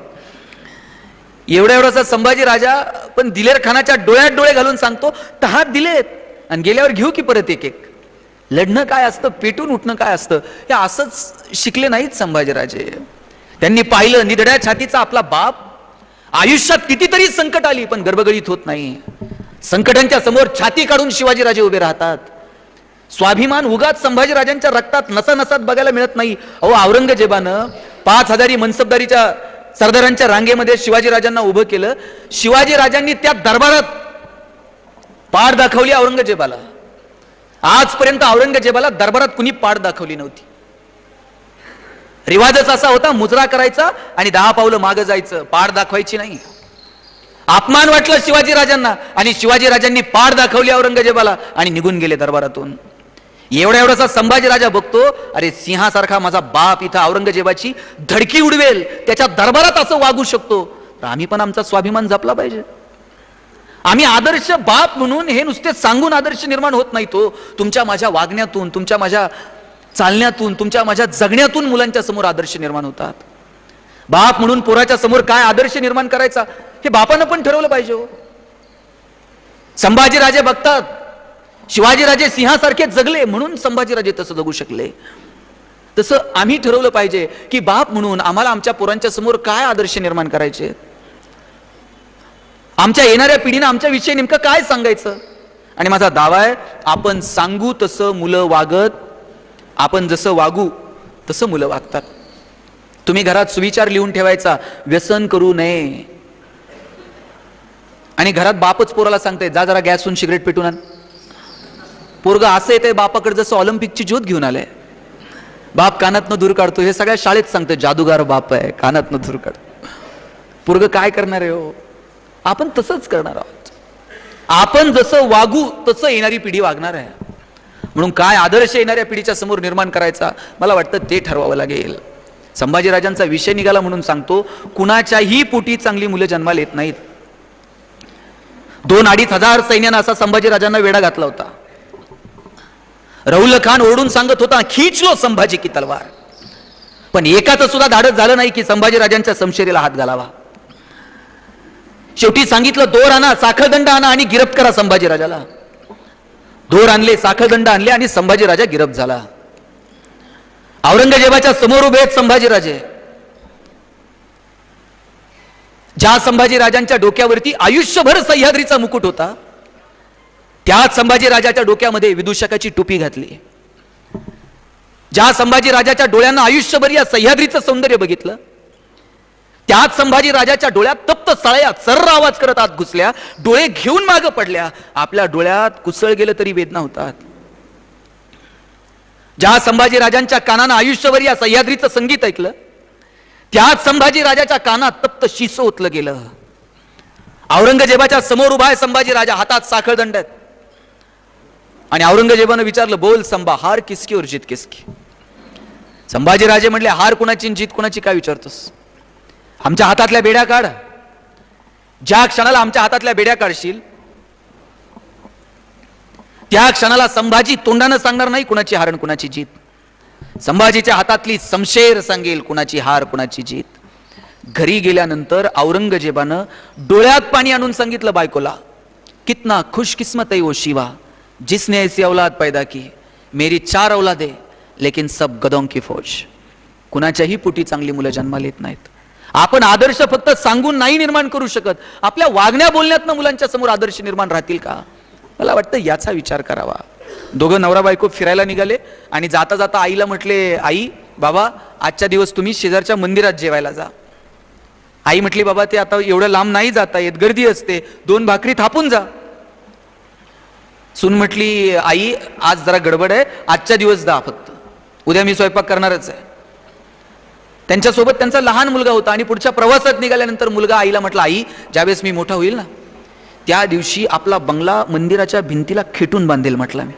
एवढासा संभाजी राजा पण दिलेर खानाच्या डोळ्यात डोळे घालून सांगतो, तहात दिलेत आणि गेल्यावर घेऊ की परत एक एक. लढणं काय असतं, पेटून उठणं काय असतं, हे असंच शिकले नाहीत संभाजीराजे. त्यांनी पाहिलं निधड्या छातीचा आपला बाप, आयुष्यात कितीतरी संकट आली पण गर्भगळीत होत नाही. संकटांच्या समोर छाती काढून शिवाजीराजे उभे राहतात. स्वाभिमान उगाच संभाजीराजांच्या रक्तात नसानसात बघायला मिळत नाही. अहो, औरंगजेबानं 5000 मनसबदारीच्या सरदारांच्या रांगेमध्ये शिवाजीराजांना उभं केलं. शिवाजीराजांनी त्या दरबारात पाठ दाखवली औरंगजेबाला. आजपर्यंत औरंगजेबाला दरबारात कुणी पाठ दाखवली नव्हती. रिवाजच असा होता, मुजरा करायचा आणि 10 पावलं मागे जायचं, पाठ दाखवायची नाही. अपमान वाटलं शिवाजीराजांना आणि शिवाजीराजांनी पाठ दाखवली औरंगजेबाला आणि निघून गेले दरबारातून. एवढासा संभाजी राजा बघतो, अरे सिंहासारखा माझा बाप इथं औरंगजेबाची धडकी उडवेल, त्याच्या दरबारात असं वागू शकतो, तर आम्ही पण आमचा स्वाभिमान जपला पाहिजे. आम्ही आदर्श बाप म्हणून हे नुसते सांगून आदर्श निर्माण होत नाही. तो तुमच्या माझ्या वागण्यातून, तुमच्या माझ्या चालण्यातून, तुमच्या माझ्या जगण्यातून मुलांच्या समोर आदर्श निर्माण होतात. बाप म्हणून पोराच्या समोर काय आदर्श निर्माण करायचा हे बापानं पण ठरवलं पाहिजे. संभाजीराजे बघतात, शिवाजीराजे सिंहासारखे जगले म्हणून संभाजीराजे तसं जगू शकले. तसं आम्ही ठरवलं पाहिजे की बाप म्हणून आम्हाला आमच्या पोरांच्या समोर काय आदर्श निर्माण करायचे, आमच्या येणाऱ्या पिढीनं आमच्या विषयी नेमकं काय सांगायचं. आणि माझा दावा आहे, आपण सांगू तसं मुलं वागत, आपण जसं वागू तसं मुलं वागतात. तुम्ही घरात सुविचार लिहून ठेवायचा, व्यसन करू नये, आणि घरात बापच पोराला सांगते, जा जरा गॅसहून सिगरेट पेटून आण. पोरग असं येते बापाकडे जसं ऑलिम्पिकची ज्योत घेऊन आलंय. बाप कानातनं दूर काढतो, हे सगळ्या शाळेत सांगतो, जादूगार बाप आहे, कानातनं दूर काढ. पोरग काय करणार आहे हो? आपण तसंच करणार आहोत. आपण जसं वागू तसं येणारी पिढी वागणार आहे. म्हणून काय आदर्श येणाऱ्या पिढीच्या समोर निर्माण करायचा, मला वाटतं ते ठरवावं लागेल. संभाजीराजांचा विषय निघाला म्हणून सांगतो, कुणाच्याही पोटी चांगली मुलं जन्माला येत नाहीत. 2-2.5 हजार सैन्यानं असा संभाजीराजांना वेढा घातला होता. राहुल खान ओरडून सांगत होता, खींच लो संभाजी की तलवार, पण एकाचं सुद्धा धाडस झालं नाही की संभाजीराजांच्या समशेरीला हात घालावा. शेवटी सांगितलं, दोर आणा, साखळदंड आणा आणि गिरफ्त करा संभाजीराजाला. दोर आणले, साखळदंड आणले आणि संभाजीराजा गिरफ्त झाला. औरंगजेबाच्या समोर उभे आहेत संभाजीराजे. ज्या संभाजीराजांच्या डोक्यावरती आयुष्यभर सह्याद्रीचा मुकुट होता, त्याच संभाजीराजाच्या डोक्यामध्ये विदूषकाची टोपी घातली. ज्या संभाजीराजाच्या डोळ्यांना आयुष्यभर या सह्याद्रीचं सौंदर्य बघितलं, त्याच संभाजीराजाच्या डोळ्यात तप्त सळया सर्र आवाज करत आत घुसल्या, डोळे घेऊन मागे पडल्या. आपल्या डोळ्यात कुसळ गेलं तरी वेदना होतात. ज्या संभाजीराजांच्या कानानं आयुष्यभर या सह्याद्रीचं संगीत ऐकलं, त्याच संभाजीराजाच्या कानात तप्त शिस ओतलं गेलं. औरंगजेबाच्या समोर उभा आहे संभाजीराजा, हातात साखळदंड आहेत. आणि औरंगजेबानं विचारलं, बोल संभा, हार किसकी और जीत किसकी? संभाजीराजे म्हणले, हार कुणाची जीत कुणाची काय विचारतोस? आमच्या हातातल्या बेड्या काढ. ज्या क्षणाला आमच्या हातातल्या बेड्या काढशील, त्या क्षणाला संभाजी तोंडानं सांगणार नाही कुणाची हार कुणाची जीत. संभाजीच्या हातातली समशेर सांगेल कुणाची हार कुणाची जीत. घरी गेल्यानंतर औरंगजेबानं डोळ्यात पाणी आणून सांगितलं बायकोला, कितना खुशकिस्मत है वो शिवा जिसने ऐसी औलाद पैदा की. मेरी 4 औलादे लेकिन सब गदों की फौज. कुणाच्याही पोटी चांगली मुलं जन्माला येत नाहीत. आपण आदर्श फक्त सांगून नाही निर्माण करू शकत, आपल्या वागण्या बोलण्यातनं मुलांच्या समोर आदर्श निर्माण राहतील का? मला वाटतं याचा विचार करावा. दोघं नवरा बायको फिरायला निघाले आणि जाता जाता आईला म्हटले, आई बाबा आजच्या दिवस तुम्ही शेजारच्या मंदिरात जेवायला जा. आई म्हटली, बाबा ते आता एवढं लांब नाही जाता येत, गर्दी असते, 2 भाकरी थापून जा. सून म्हटली, आई आज जरा गडबड आहे, आजच्या दिवस जा फक्त, उद्या मी स्वयंपाक करणारच आहे. त्यांच्यासोबत त्यांचा लहान मुलगा होता आणि पुढच्या प्रवासात निघाल्यानंतर मुलगा आईला म्हटला, आई ज्यावेळेस मी मोठा होईल ना, त्या दिवशी आपला बंगला मंदिराच्या भिंतीला खेटून बांधेल म्हटलं मी.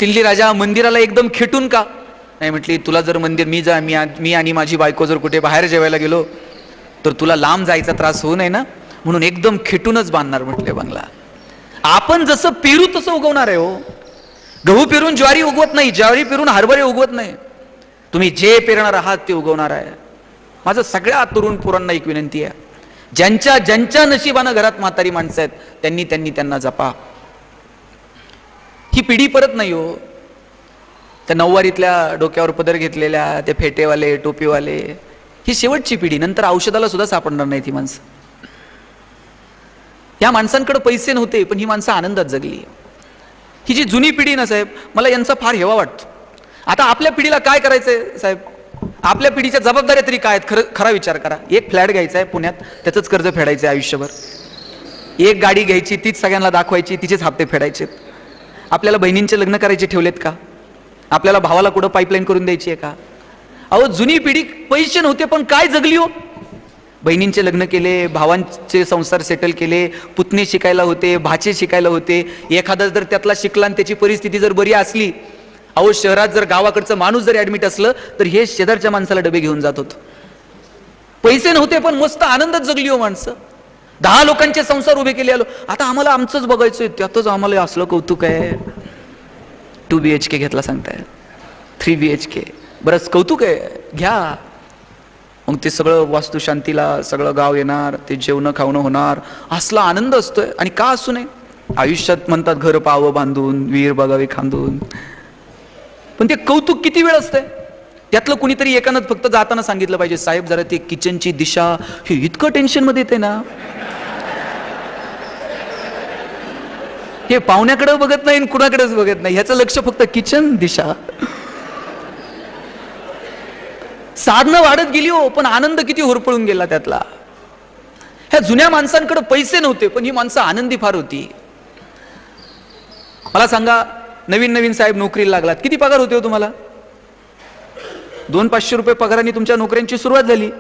दिल्ली राजा मंदिराला एकदम खेटून का नाही म्हटली, तुला जर मंदिर मी आणि माझी बायको जर कुठे बाहेर जेवायला गेलो तर तुला लांब जायचा त्रास होऊ नये ना, म्हणून एकदम खेटूनच बांधणार म्हटले बंगला. आपण जसं पेरू तसं उगवणार आहे हो. गहू पेरून ज्वारी उगवत नाही, ज्वारी पेरून हरभरे उगवत नाही. तुम्ही जे पेरणार आहात ते उगवणार आहे. माझं सगळ्या तरुण पोरांना एक विनंती आहे, ज्यांच्या नशिबानं घरात म्हातारी माणसं आहेत त्यांना जपा. ही पिढी परत नाही हो. त्या नऊवारीतल्या डोक्यावर पदर घेतलेल्या, ते फेटेवाले टोपीवाले, ही शेवटची पिढी. नंतर औषधाला सुद्धा सापडणार नाही ती माणसं. या माणसांकडे पैसे नव्हते पण ही माणसं आनंदात जगली. ही जी जुनी पिढी ना साहेब, मला यांचा फार हेवा वाटतो. आता आपल्या पिढीला काय करायचंय साहेब, आपल्या पिढीच्या जबाबदाऱ्या तरी काय आहेत? खरा विचार करा. एक फ्लॅट घ्यायचा आहे पुण्यात, त्याचंच कर्ज फेडायचं आहे आयुष्यभर. एक गाडी घ्यायची, तीच सगळ्यांना दाखवायची, तिचेच हप्ते फेडायचे. आपल्याला बहिणींचे लग्न करायचे ठेवलेत का? आपल्याला भावाला कुठं पाईपलाईन करून द्यायची आहे का? अहो, जुनी पिढी पैसे नव्हते पण काय जगली हो. बहिणींचे लग्न केले, भावांचे संसार सेटल केले, पुतणे शिकायला होते, भाचे शिकायला होते. एखादा जर त्यातला शिकला आणि त्याची परिस्थिती जर बरी असली, अहो शहरात जर गावाकडचं माणूस जर ऍडमिट असलं तर हे शेजारच्या माणसाला डबे घेऊन जात होतं. पैसे नव्हते पण मस्त आनंदात जगली हो माणसं. 10 लोकांचे संसार उभे केले. आलो आता आम्हाला आमचंच बघायचंय, त्यातच आम्हाला असलं कौतुक आहे. 2 BHK घेतला सांगताय, 3 BHK, बरंच कौतुक आहे, घ्या. मग ते सगळं वास्तुशांतीला सगळं गाव येणार, ते जेवण खावणं होणार, असला आनंद असतोय. आणि का असू नये? आयुष्यात म्हणतात घर पाहावं बांधून, विहीर बघावी खांदून, पण ते कौतुक किती वेळ असतंय? त्यातलं कुणीतरी एकानं फक्त जाताना सांगितलं पाहिजे, साहेब जरा ते किचनची दिशा, हे इतकं टेन्शन मध्ये येते ना, हे पाहुण्याकडे बघत नाही कुणाकडेच बघत नाही, ह्याचं लक्ष फक्त किचन दिशा. साधनं वाढत गेली हो पण आनंद किती होरपळून गेला त्यातला. ह्या जुन्या माणसांकडे पैसे नव्हते पण ही माणसं आनंदी फार होती. मला सांगा, नवीन साहेब नोकरीला लागलात, किती पगार होते हो तुम्हाला? 200-500 रुपये पगाराने तुमच्या नोकऱ्यांची सुरुवात झाली.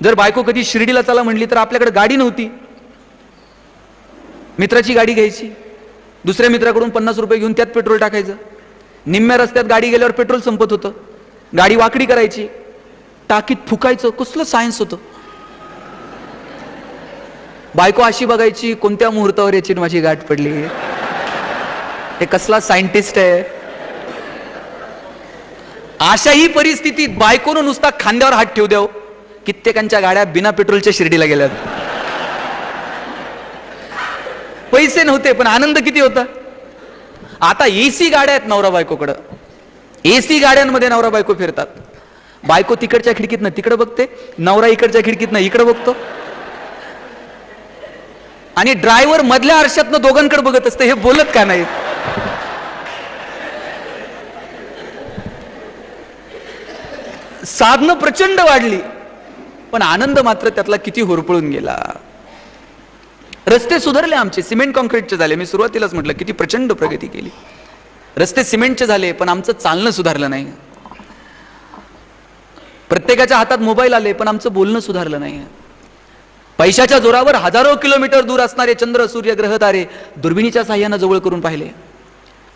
जर बायको कधी शिर्डीला चला म्हणली तर आपल्याकडे गाडी नव्हती, मित्राची गाडी घ्यायची, दुसऱ्या मित्राकडून 50 रुपये घेऊन त्यात पेट्रोल टाकायचं. निम्म्या रस्त्यात गाडी गेल्यावर पेट्रोल संपत होतं, गाडी वाकडी करायची, टाकीत फुकायचं. कसलं सायन्स होतं. बायको अशी बघायची, कोणत्या मुहूर्तावर याची माझी गाठ पडली, हे कसला सायंटिस्ट आहे. अशाही परिस्थितीत बायकोनं नुसता खांद्यावर हात ठेवू द्याव, कित्येकांच्या गाड्या बिना पेट्रोलच्या शिर्डीला गेल्यात. पैसे नव्हते पण आनंद किती होता. आता AC गाड्या आहेत नवरा बायकोकडं, AC गाड्यांमध्ये नवरा बायको फिरतात. बायको तिकडच्या खिडकीतनं तिकडे बघते, नवरा इकडच्या खिडकीतनं इकडे बघतो, आणि ड्रायव्हर मधल्या आरशातनं दोघांकडे बघत असते. हे बोलत का नाहीत? साधनं प्रचंड वाढली पण आनंद मात्र त्यातला किती होरपळून गेला. रस्ते सुधारले आमचे, सिमेंट कॉन्क्रीटचे झाले. मी सुरुवातीलाच म्हटलं किती प्रचंड प्रगती केली. रस्ते सिमेंटचे झाले पण आमचं चालणं सुधारलं नाही. प्रत्येकाच्या हातात मोबाईल आले पण आमचं बोलणं सुधारलं नाही. पैशाच्या जोरावर हजारो किलोमीटर दूर असणारे चंद्र सूर्य ग्रह तारे दुर्बिणीच्या साह्यानं जवळ करून पाहिले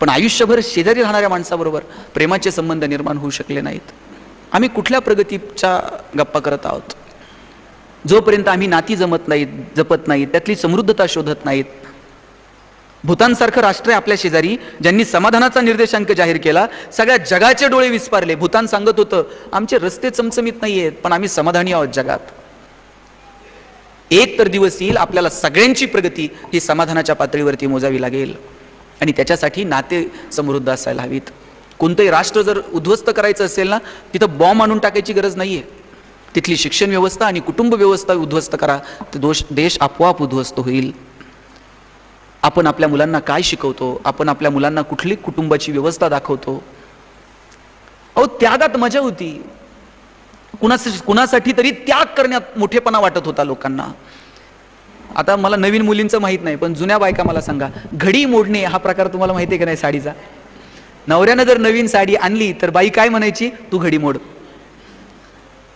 पण आयुष्यभर शेजारी राहणाऱ्या माणसाबरोबर प्रेमाचे संबंध निर्माण होऊ शकले नाहीत. आम्ही कुठल्या प्रगतीच्या गप्पा करत आहोत? जोपर्यंत आम्ही नाती जपत नाहीत, त्यातली समृद्धता शोधत नाहीत. भूतानसारखं राष्ट्र आहे आपल्या शेजारी, ज्यांनी समाधानाचा निर्देशांक जाहीर केला. सगळ्या जगाचे डोळे विस्पारले. भूतान सांगत होतं, आमचे रस्ते चमचमीत नाहीयेत पण आम्ही समाधानी आहोत जगात. एक तर दिवस येईल आपल्याला सगळ्यांची प्रगती ही समाधानाच्या पातळीवरती मोजावी लागेल आणि त्याच्यासाठी नाते समृद्ध असायला हवीत. कोणतंही राष्ट्र जर उद्ध्वस्त करायचं असेल ना, तिथं बॉम्ब आणून टाकायची गरज नाहीये. तिथली शिक्षण व्यवस्था आणि कुटुंब व्यवस्था उद्ध्वस्त करा, तर देश आपोआप उद्ध्वस्त होईल. आपण आपल्या मुलांना काय शिकवतो, आपण आपल्या मुलांना कुठली कुटुंबाची व्यवस्था दाखवतो. अहो त्यागात मजा होती. कुणासाठी तरी त्याग करण्यात मोठेपणा वाटत होता लोकांना. आता मला नवीन मुलींचं माहित नाही पण जुन्या बायका मला सांगा, घडी मोडणे हा प्रकार तुम्हाला माहिती आहे का नाही साडीचा? नवऱ्यानं जर नवीन साडी आणली तर बाई काय म्हणायची? तू घडी मोड.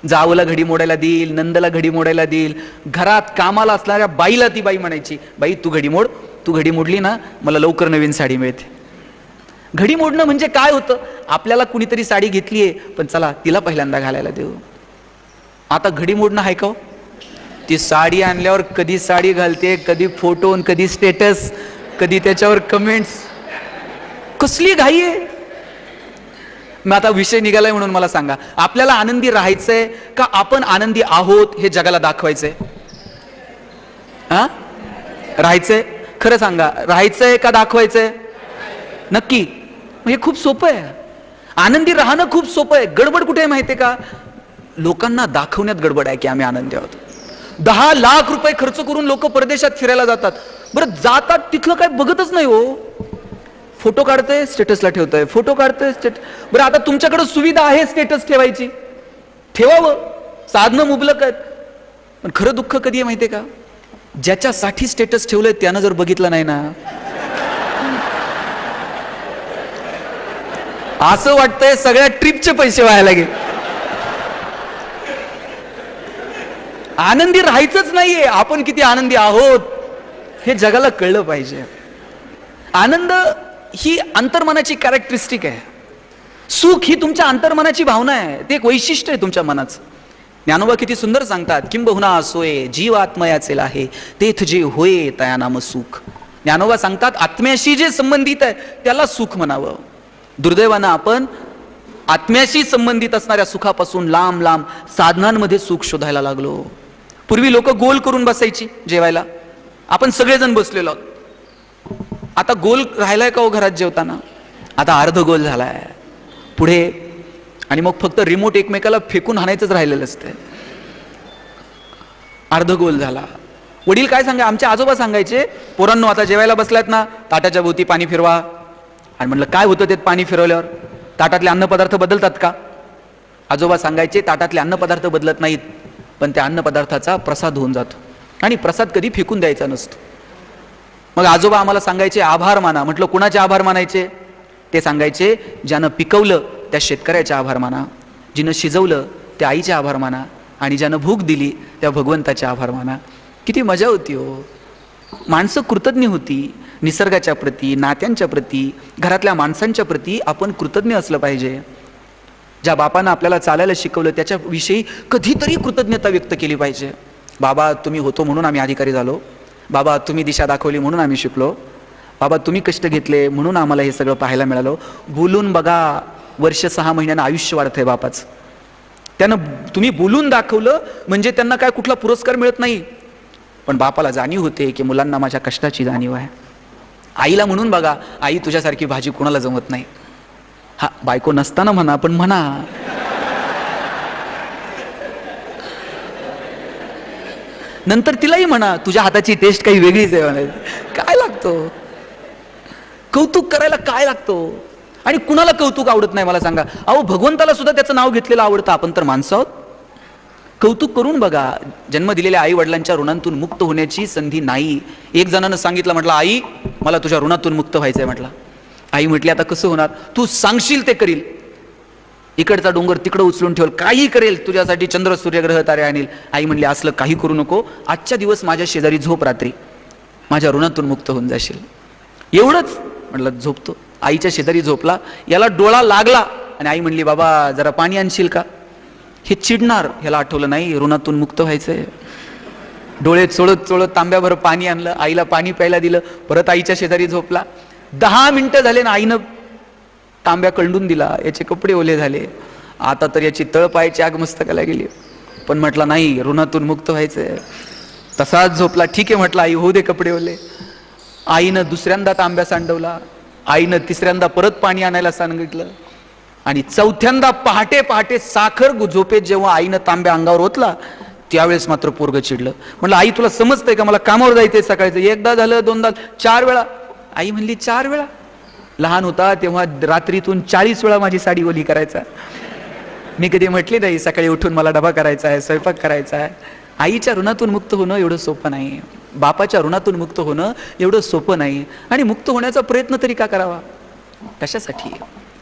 जावला घडी मोडायला देईल, नंदला घडी मोडायला देईल, घरात कामाला असणाऱ्या बाईला ती बाई म्हणायची, बाई तू घडी मोड, तू घडी मोडली ना मला लवकर नवीन साडी मिळते. घडी मोडणं म्हणजे काय होतं, आपल्याला कुणीतरी साडी घेतलीये पण चला तिला पहिल्यांदा घालायला देऊ. आता घडी मोडणं आहे का? ती साडी आणल्यावर कधी साडी घालते, कधी फोटो, कधी स्टेटस, कधी त्याच्यावर कमेंट्स, कसली घाई आहे. मग आता विषय निघालाय म्हणून मला सांगा, आपल्याला आनंदी राहायचंय का आपण आनंदी आहोत हे जगाला दाखवायचंय? हा, राहायचंय? खरं सांगा, राहायचंय का दाखवायचंय? नक्की. हे खूप सोपं आहे. आनंदी राहणं खूप सोपं आहे. गडबड कुठे आहे माहितीये का? लोकांना दाखवण्यात गडबड आहे की आम्ही आनंदी आहोत. 10 लाख रुपये खर्च करून लोक परदेशात फिरायला जातात. बरं जातात तिथलं काय बघतच नाही हो. फोटो काढतंय स्टेटसला ठेवतंय, फोटो काढतंय स्टेटस. बरं आता तुमच्याकडे सुविधा आहे स्टेटस ठेवायची, ठेवावं, साधनं मुबलक आहेत. पण खरं दुःख कधी आहे माहितीये का? ज्याच्यासाठी स्टेटस ठेवलंय त्यानं जर बघितलं नाही ना, असं वाटतंय सगळ्या ट्रिपचे पैसे व्हायला गेले. आनंदी राहायचंच नाहीये. आपण किती आनंदी आहोत हे जगाला कळलं पाहिजे. आनंद ही अंतर्मनाची कॅरेक्टरिस्टिक आहे. सुख ही तुमच्या अंतर्मनाची भावना आहे, ते एक वैशिष्ट्य आहे तुमच्या मनाचं. ज्ञानोबा किती सुंदर सांगतात, किंबहुना सोये जीव आत्मयाचे आहे, तेथ जे होय तया नाम सुख. ज्ञानोबा सांगतात आत्म्याशी जे संबंधित आहे त्याला सुख म्हणावं. दुर्दैवानं आपण आत्म्याशी संबंधित असणाऱ्या सुखापासून लांब लांब साधनांमध्ये सुख शोधायला लागलो. पूर्वी लोक गोल करून बसायची जेवायला, आपण सगळेजण बसलेलो आहोत. आता गोल राहिलाय का हो घरात जेवताना? आता अर्ध गोल झालाय पुढे, आणि मग फक्त रिमोट एकमेकाला फेकून हाणायचंच राहिलेलं असतंय. अर्ध गोल झाला. वडील काय सांगा, आमचे आजोबा सांगायचे, पोरांनो आता जेवायला बसलात ना ताटाच्या भोवती पाणी फिरवा. आणि म्हणलं काय होतं ते पाणी फिरवल्यावर? ताटातले अन्नपदार्थ बदलतात का? आजोबा सांगायचे ताटातले अन्नपदार्थ बदलत नाहीत, पण त्या अन्नपदार्थाचा प्रसाद होऊन जातो, आणि प्रसाद कधी फेकून द्यायचा नसतो. मग आजोबा आम्हाला सांगायचे आभार माना. म्हटलं कुणाचे आभार मानायचे? ते सांगायचे ज्यानं पिकवलं त्या शेतकऱ्याचे आभार माना, जिनं शिजवलं त्या आईचे आभार माना, आणि ज्यानं भूक दिली त्या भगवंताचे आभार माना. किती मजा होती हो. माणसं कृतज्ञ होती. निसर्गाच्या प्रती, नात्यांच्या प्रती, घरातल्या माणसांच्या प्रती आपण कृतज्ञ असलं पाहिजे. ज्या बापानं आपल्याला चालायला शिकवलं त्याच्याविषयी कधीतरी कृतज्ञता व्यक्त केली पाहिजे. बाबा तुम्ही होतो म्हणून आम्ही अधिकारी झालो, बाबा तुम्ही दिशा दाखवली म्हणून आम्ही शिकलो, बाबा तुम्ही कष्ट घेतले म्हणून आम्हाला हे सगळं पाहायला मिळालं. बोलून बघा, वर्ष 6 महिन्यानं आयुष्य वाढतंय बापाचं. त्यानं तुम्ही बोलून दाखवलं म्हणजे त्यांना काय कुठला पुरस्कार मिळत नाही, पण बापाला जाणीव होते की मुलांना माझ्या कष्टाची जाणीव आहे. आईला म्हणून बघा, आई तुझ्यासारखी भाजी कोणाला जमत नाही. हा बायको नसताना म्हणा, पण म्हणा. नंतर तिलाही म्हणा तुझ्या हाताची टेस्ट काही वेगळीच आहे म्हणायचं. काय लागतो कौतुक करायला, काय लागतो? आणि कुणाला कौतुक आवडत नाही मला सांगा? अहो भगवंताला सुद्धा त्याचं नाव घेतलेलं आवडतं. आपण तर माणसं आहोत. कौतुक करून बघा. जन्म दिलेल्या आई वडिलांच्या ऋणातून मुक्त होण्याची संधी नाही. एक जणानं सांगितलं, म्हटलं आई मला तुझ्या ऋणातून मुक्त व्हायचंय. म्हटलं आई म्हटली आता कसं होणार? तू सांगशील ते करील. इकडचा डोंगर तिकडं उचलून ठेवल, काही करेल तुझ्यासाठी, चंद्र सूर्यग्रह तारे आणील. आई म्हणली असलं काही करू नको, आजच्या दिवस माझ्या शेजारी झोप, रात्री माझ्या ऋणातून मुक्त होऊन जाशील. एवढंच म्हटलं झोपतो. आईच्या शेजारी झोपला. याला डोळा लागला आणि आई म्हणली बाबा जरा पाणी आणशील का? हे चिडणार, ह्याला आठवलं नाही ऋणातून मुक्त व्हायचंय. डोळे चोळत चोळत तांब्याभर पाणी आणलं, आईला पाणी प्यायला दिलं, परत आईच्या शेजारी झोपला. 10 मिनिटं झाले ना आईनं तांब्या कळडून दिला, याचे कपडे ओले झाले. आता तर याची तळपायाची आग मस्तकाला गेली, पण म्हटलं नाही ऋणातून मुक्त व्हायचंय. तसाच झोपला. ठीक आहे म्हटलं आई होऊ दे कपडे ओले. आईनं दुसऱ्यांदा तांब्या सांडवला. आईनं तिसऱ्यांदा परत पाणी आणायला सांगितलं. आणि चौथ्यांदा पहाटे पहाटे साखर झोपेत जेव्हा आईनं तांब्या अंगावर ओतला त्यावेळेस मात्र पोरग चिडलं. म्हटलं आई तुला समजतंय का, मला कामावर जायचंय सकाळचं. एकदा झालं, दोनदा, 4 वेळा. आई म्हणली 4 वेळा? लहान होता तेव्हा रात्रीतून 40 वेळा माझी साडी ओली करायचा. मी कधी म्हटले नाही सकाळी उठून मला डबा करायचा आहे, स्वयंपाक करायचा आहे. आईच्या ऋणातून मुक्त होणं एवढं सोपं नाही. बापाच्या ऋणातून मुक्त होणं एवढं सोपं नाही. आणि मुक्त होण्याचा प्रयत्न तरी का करावा? कशासाठी?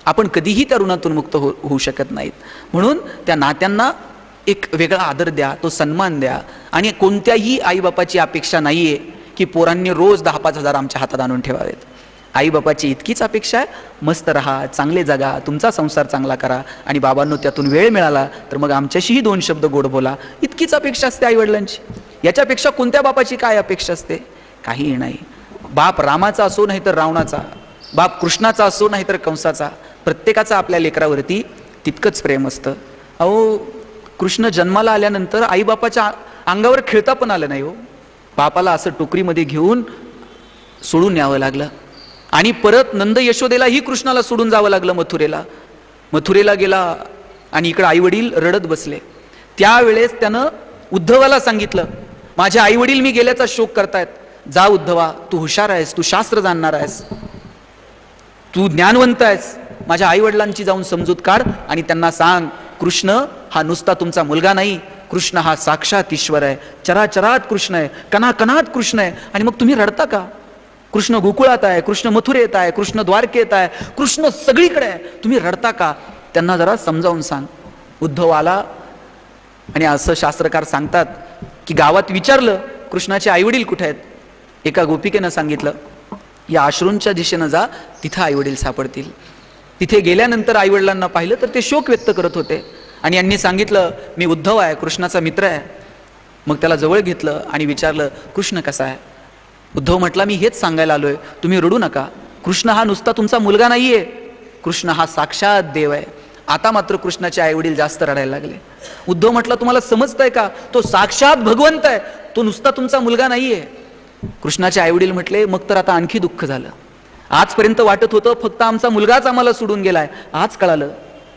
आपण कधीही त्या ऋणातून मुक्त होऊ शकत नाहीत. म्हणून त्या नात्यांना एक वेगळा आदर द्या, तो सन्मान द्या. आणि कोणत्याही आईबापाची अपेक्षा नाही आहे की पोरांनी रोज 10-5 हजार आमच्या हातात आणून ठेवावेत. आईबापाची इतकीच अपेक्षा आहे, मस्त राहा, चांगले जगा, तुमचा संसार चांगला करा, आणि बाबांनो त्यातून वेळ मिळाला तर मग आमच्याशीही 2 शब्द गोड बोला. इतकीच अपेक्षा असते आईवडिलांची. याच्यापेक्षा कोणत्या बापाची काय अपेक्षा असते? काहीही नाही. बाप रामाचा असो नाही तर रावणाचा, बाप कृष्णाचा असो नाही तर कंसाचा, प्रत्येकाचा आपल्या लेकरावरती तितकंच प्रेम असतं. अहो, कृष्ण जन्माला आल्यानंतर आईबापाच्या अंगावर खेळता पण आलं नाही हो. बापाला असं टोकरीमध्ये घेऊन सोडून यावं लागलं. आणि परत नंद यशोदेलाही कृष्णाला सोडून जावं लागलं मथुरेला. मथुरेला गेला आणि इकडे आईवडील रडत बसले. त्यावेळेस त्यानं उद्धवाला सांगितलं, माझे आईवडील मी गेल्याचा शोक करतायत. जा उद्धवा, तू हुशार आहेस, तू शास्त्र जाणणार आहेस, तू ज्ञानवंत आहेस, माझ्या आईवडिलांची जाऊन समजूत काढ आणि त्यांना सांग, कृष्ण हा नुसता तुमचा मुलगा नाही, कृष्ण हा साक्षात ईश्वर आहे, चराचरात कृष्ण आहे, कणाकणात कृष्ण आहे. आणि मग तुम्ही रडता का? कृष्ण गोकुळात आहे, कृष्ण मथुरेत आहे, कृष्ण द्वारकेत आहे, कृष्ण सगळीकडे आहे, तुम्ही रडता का? त्यांना जरा समजावून सांग. उद्धव आला आणि असं शास्त्रकार सांगतात की गावात विचारलं कृष्णाचे आईवडील कुठे आहेत. एका गोपिकेनं सांगितलं, या आश्रूंच्या दिशेनं जा, तिथं आईवडील सापडतील. तिथे गेल्यानंतर आईवडिलांना पाहिलं तर ते शोक व्यक्त करत होते. आणि यांनी सांगितलं, मी उद्धव आहे, कृष्णाचा मित्र आहे. मग त्याला जवळ घेतलं आणि विचारलं, कृष्ण कसा आहे? उद्धव म्हटला, मी हेच सांगायला आलोय, तुम्ही रडू नका. कृष्ण हा नुसता तुमचा मुलगा नाहीये, कृष्ण हा साक्षात देव आहे. आता मात्र कृष्णाचे आईवडील जास्त रडायला लागले. उद्धव म्हटला, तुम्हाला समजतंय का? तो साक्षात भगवंत आहे, तो नुसता तुमचा मुलगा नाहीये. कृष्णाचे आईवडील म्हटले, मग तर आता आणखी दुःख झालं. आजपर्यंत वाटत होतं फक्त आमचा मुलगाच आम्हाला सोडून गेलाय, आज कळालं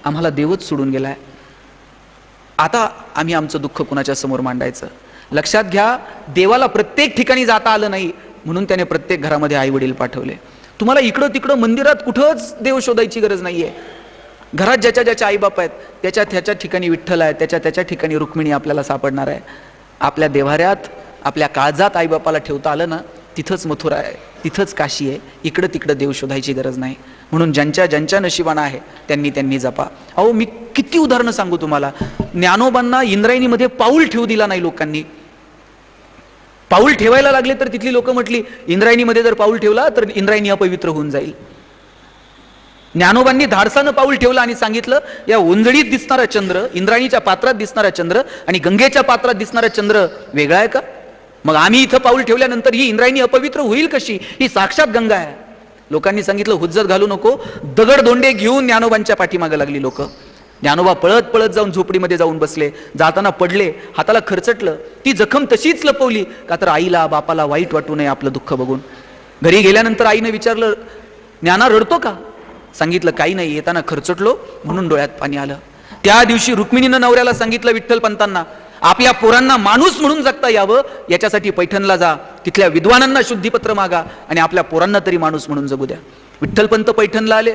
आम्हाला देवच सोडून गेलाय. आता आम्ही आमचं दुःख कुणाच्या समोर मांडायचं? लक्षात घ्या, देवाला प्रत्येक ठिकाणी जाता आलं नाही म्हणून त्याने प्रत्येक घरामध्ये आईवडील पाठवले. तुम्हाला इकडं तिकडं मंदिरात कुठंच देव शोधायची गरज नाहीये. घरात ज्याच्या ज्याच्या आईबाप आहेत त्याच्या त्याच्या ठिकाणी विठ्ठल आहे, त्याच्या त्याच्या ठिकाणी रुक्मिणी आपल्याला सापडणार आहे. आपल्या देव्हाऱ्यात आपल्या काळजात आईबापाला ठेवता आलं ना, तिथंच मथुरा आहे, तिथंच काशी आहे. इकडं तिकडं देव शोधायची गरज नाही. म्हणून ज्यांच्या ज्यांच्या नशिबानं आहे त्यांनी जपा. अहो, मी किती उदाहरणं सांगू तुम्हाला. ज्ञानोबांना इंद्रायणीमध्ये पाऊल ठेवू दिला नाही लोकांनी. पाऊल ठेवायला लागले तर तिथली लोक म्हटली, इंद्रायणीमध्ये जर पाऊल ठेवला तर इंद्रायणी अपवित्र होऊन जाईल. ज्ञानोबांनी धाडसानं पाऊल ठेवलं आणि सांगितलं, या ओंजळीत दिसणारा चंद्र, इंद्रायणीच्या पात्रात दिसणारा चंद्र आणि गंगेच्या पात्रात दिसणारा चंद्र वेगळा आहे का? मग आम्ही इथं पाऊल ठेवल्यानंतर ही इंद्रायणी अपवित्र होईल कशी? ही साक्षात गंगा आहे. लोकांनी सांगितलं, हुज्जत घालू नको. दगड दोंडे घेऊन ज्ञानोबांच्या पाठीमागे लागली लोक. ज्ञानोबा पळत पळत जाऊन झोपडीमध्ये जाऊन बसले. जाताना पडले, हाताला खरचटलं. ती जखम तशीच लपवली का तर आईला बापाला वाईट वाटू नये आपलं दुःख बघून. घरी गेल्यानंतर आईने विचारलं, ज्ञाना रडतो का? सांगितलं, काही नाही, येताना खरचटलो म्हणून डोळ्यात पाणी आलं. त्या दिवशी रुक्मिणीनं नवऱ्याला सांगितलं, विठ्ठल पंतांना, आपल्या पोरांना माणूस म्हणून जगता यावं याच्यासाठी पैठणला जा, तिथल्या विद्वानांना शुद्धीपत्र मागा आणि आपल्या पोरांना तरी माणूस म्हणून जगू द्या. विठ्ठलपंत पैठणला आले,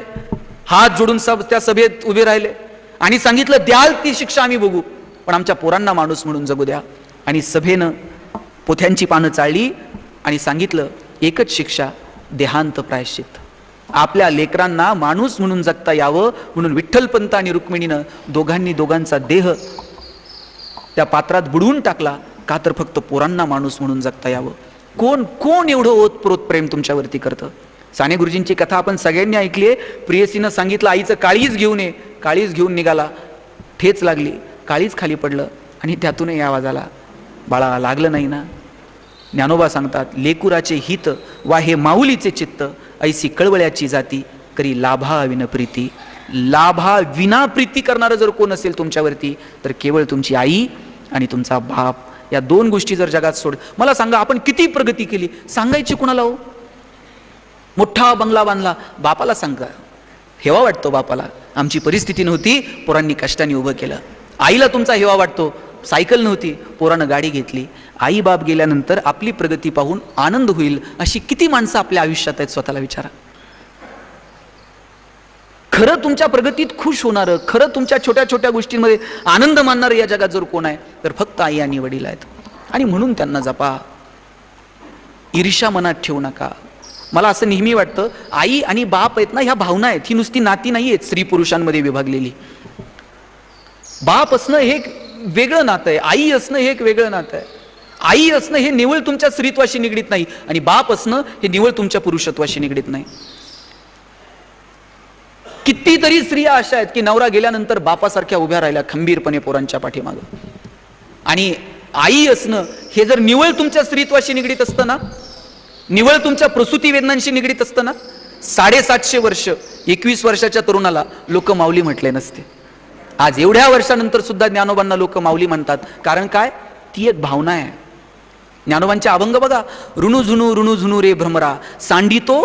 हात जोडून त्या सभेत उभे राहिले आणि सांगितलं, द्याल ती शिक्षा आम्ही बघू, पण आमच्या पोरांना माणूस म्हणून जगू द्या. आणि सभेनं पोथ्यांची पानं चाळली आणि सांगितलं, एकच शिक्षा, देहांत प्रायश्चित. आपल्या लेकरांना माणूस म्हणून जगता यावं म्हणून विठ्ठलपंत आणि रुक्मिणीनं दोघांचा देह त्या पात्रात बुडवून टाकला, का तर फक्त पोरांना माणूस म्हणून जगता यावं. कोण कोण एवढं ओतप्रोत प्रेम तुमच्यावरती करतं? साने गुरुजींची कथा आपण सगळ्यांनी ऐकली आहे. प्रियसीनं सांगितलं, आईचं काळीज घेऊन ये. काळीज घेऊन निघाला, ठेच लागली, काळीज खाली पडलं आणि त्यातूनही आवाज आला, बाळा लागलं नाही ना? ज्ञानोबा सांगतात, लेकुराचे हित वा हे माऊलीचे चित्त, ऐसी कळवळ्याची जाती करी लाभा विन प्रीती. लाभा विना प्रीती करणारं जर कोण असेल तुमच्यावरती तर केवळ तुमची आई आणि तुमचा बाप. या 2 गोष्टी जर जगात सोड, मला सांगा आपण किती प्रगती केली, सांगायची कुणाला हो? मोठा बंगला बांधला, बापाला सांगा, हेवा वाटतो बापाला, आमची परिस्थिती नव्हती, पोरांनी कष्टाने उभं केलं. आईला तुमचा हेवा वाटतो, सायकल नव्हती, पोरानं गाडी घेतली. आई बाप गेल्यानंतर आपली प्रगती पाहून आनंद होईल अशी किती माणसं आपल्या आयुष्यात आहेत, स्वतःला विचारा. खरं तुमच्या प्रगतीत खुश होणारं, खरं तुमच्या छोट्या छोट्या गोष्टींमध्ये आनंद मानणारं या जगात जर कोण आहे तर फक्त आई आणि वडील आहेत. आणि म्हणून त्यांना जपा, ईर्ष्या मनात ठेवू नका. मला असं नेहमी वाटतं, आई आणि बाप आहेत ना, ह्या भावना आहेत, ही नुसती नाती नाही आहेत स्त्री पुरुषांमध्ये विभागलेली. बाप असणं हे वेगळं नातं आहे. आई असणं हे एक वेगळं नातं आहे. आई असणं हे निव्वळ तुमच्या स्त्रीत्वाशी निगडीत नाही, आणि बाप असणं हे निव्वळ तुमच्या पुरुषत्वाशी निगडीत नाही. कितीतरी स्त्रिया अशा आहेत की नवरा गेल्यानंतर बापासारख्या उभ्या राहिल्या खंबीरपणे पोरांच्या पाठीमागं. आणि आई असणं हे जर निव्वळ तुमच्या स्त्रीत्वाशी निगडीत असतं ना, निव्वळ तुमच्या प्रसूती वेदनांशी निगडीत असतं ना, 750 वर्ष 21 वर्षाच्या तरुणाला लोक माऊली म्हटले नसते. आज एवढ्या वर्षानंतर सुद्धा ज्ञानोबांना लोक माऊली म्हणतात. कारण काय? ती एक भावना आहे. ज्ञानोबांचे अभंग बघा, ऋणू झुनू रे भ्रमरा, सांडितो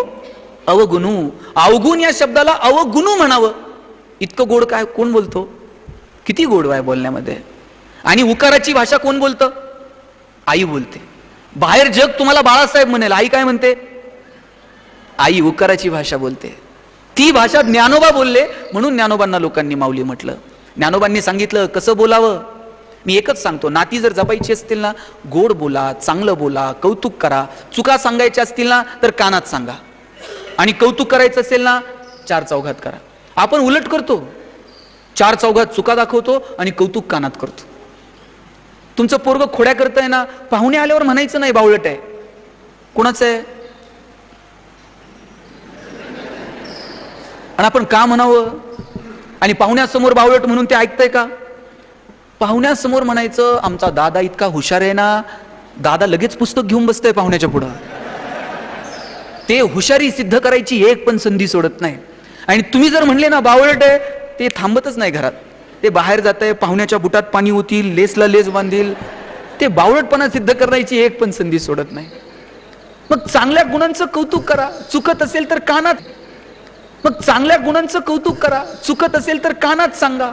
अवगुणू. अवगुण या शब्दाला अवगुणू म्हणावं, इतकं गोड काय कोण बोलतो? किती गोड आहे बोलण्यामध्ये. आणि उकाराची भाषा कोण बोलतं? आई बोलते. बाहेर जग तुम्हाला बाळासाहेब म्हणेल, आई काय म्हणते? आई उकाराची भाषा बोलते. ती भाषा ज्ञानोबा बोलले, म्हणून ज्ञानोबांना लोकांनी माऊली म्हटलं. ज्ञानोबांनी सांगितलं कसं बोलावं. मी एकच सांगतो, नाती जर जपायची असतील ना, गोड बोला, चांगलं बोला, कौतुक करा. चुका सांगायच्या असतील ना तर कानात सांगा, आणि कौतुक करायचं असेल ना 4 चौघात करा. आपण उलट करतो, 4 चौघात चुका दाखवतो आणि कौतुक कानात करतो. तुमचं पोरग खोड्या करताय ना, पाहुणे आल्यावर म्हणायचं नाही बावळट आहे. कोणाचं आहे? आणि आपण का म्हणावं? आणि पाहुण्यासमोर बावळट म्हणून ते ऐकतंय का? पाहुण्यासमोर म्हणायचं आमचा दादा इतका हुशार आहे ना, दादा लगेच पुस्तक घेऊन बसतंय पाहुण्याच्या पुढं. ते हुशारी सिद्ध करायची एक पण संधी सोडत नाही. आणि तुम्ही जर म्हणले ना बावळट आहे, ते थांबतच नाही घरात. ते बाहेर जात आहे, पाहुण्याच्या बुटात पाणी होतील, लेसला लेस बांधील. ते बावळटपणा सिद्ध करण्याची एक पण संधी सोडत नाही. मग चांगल्या गुणांचं कौतुक करा, चुकत असेल तर कानात. मग चांगल्या गुणांचं कौतुक करा, चुकत असेल तर कानात सांगा.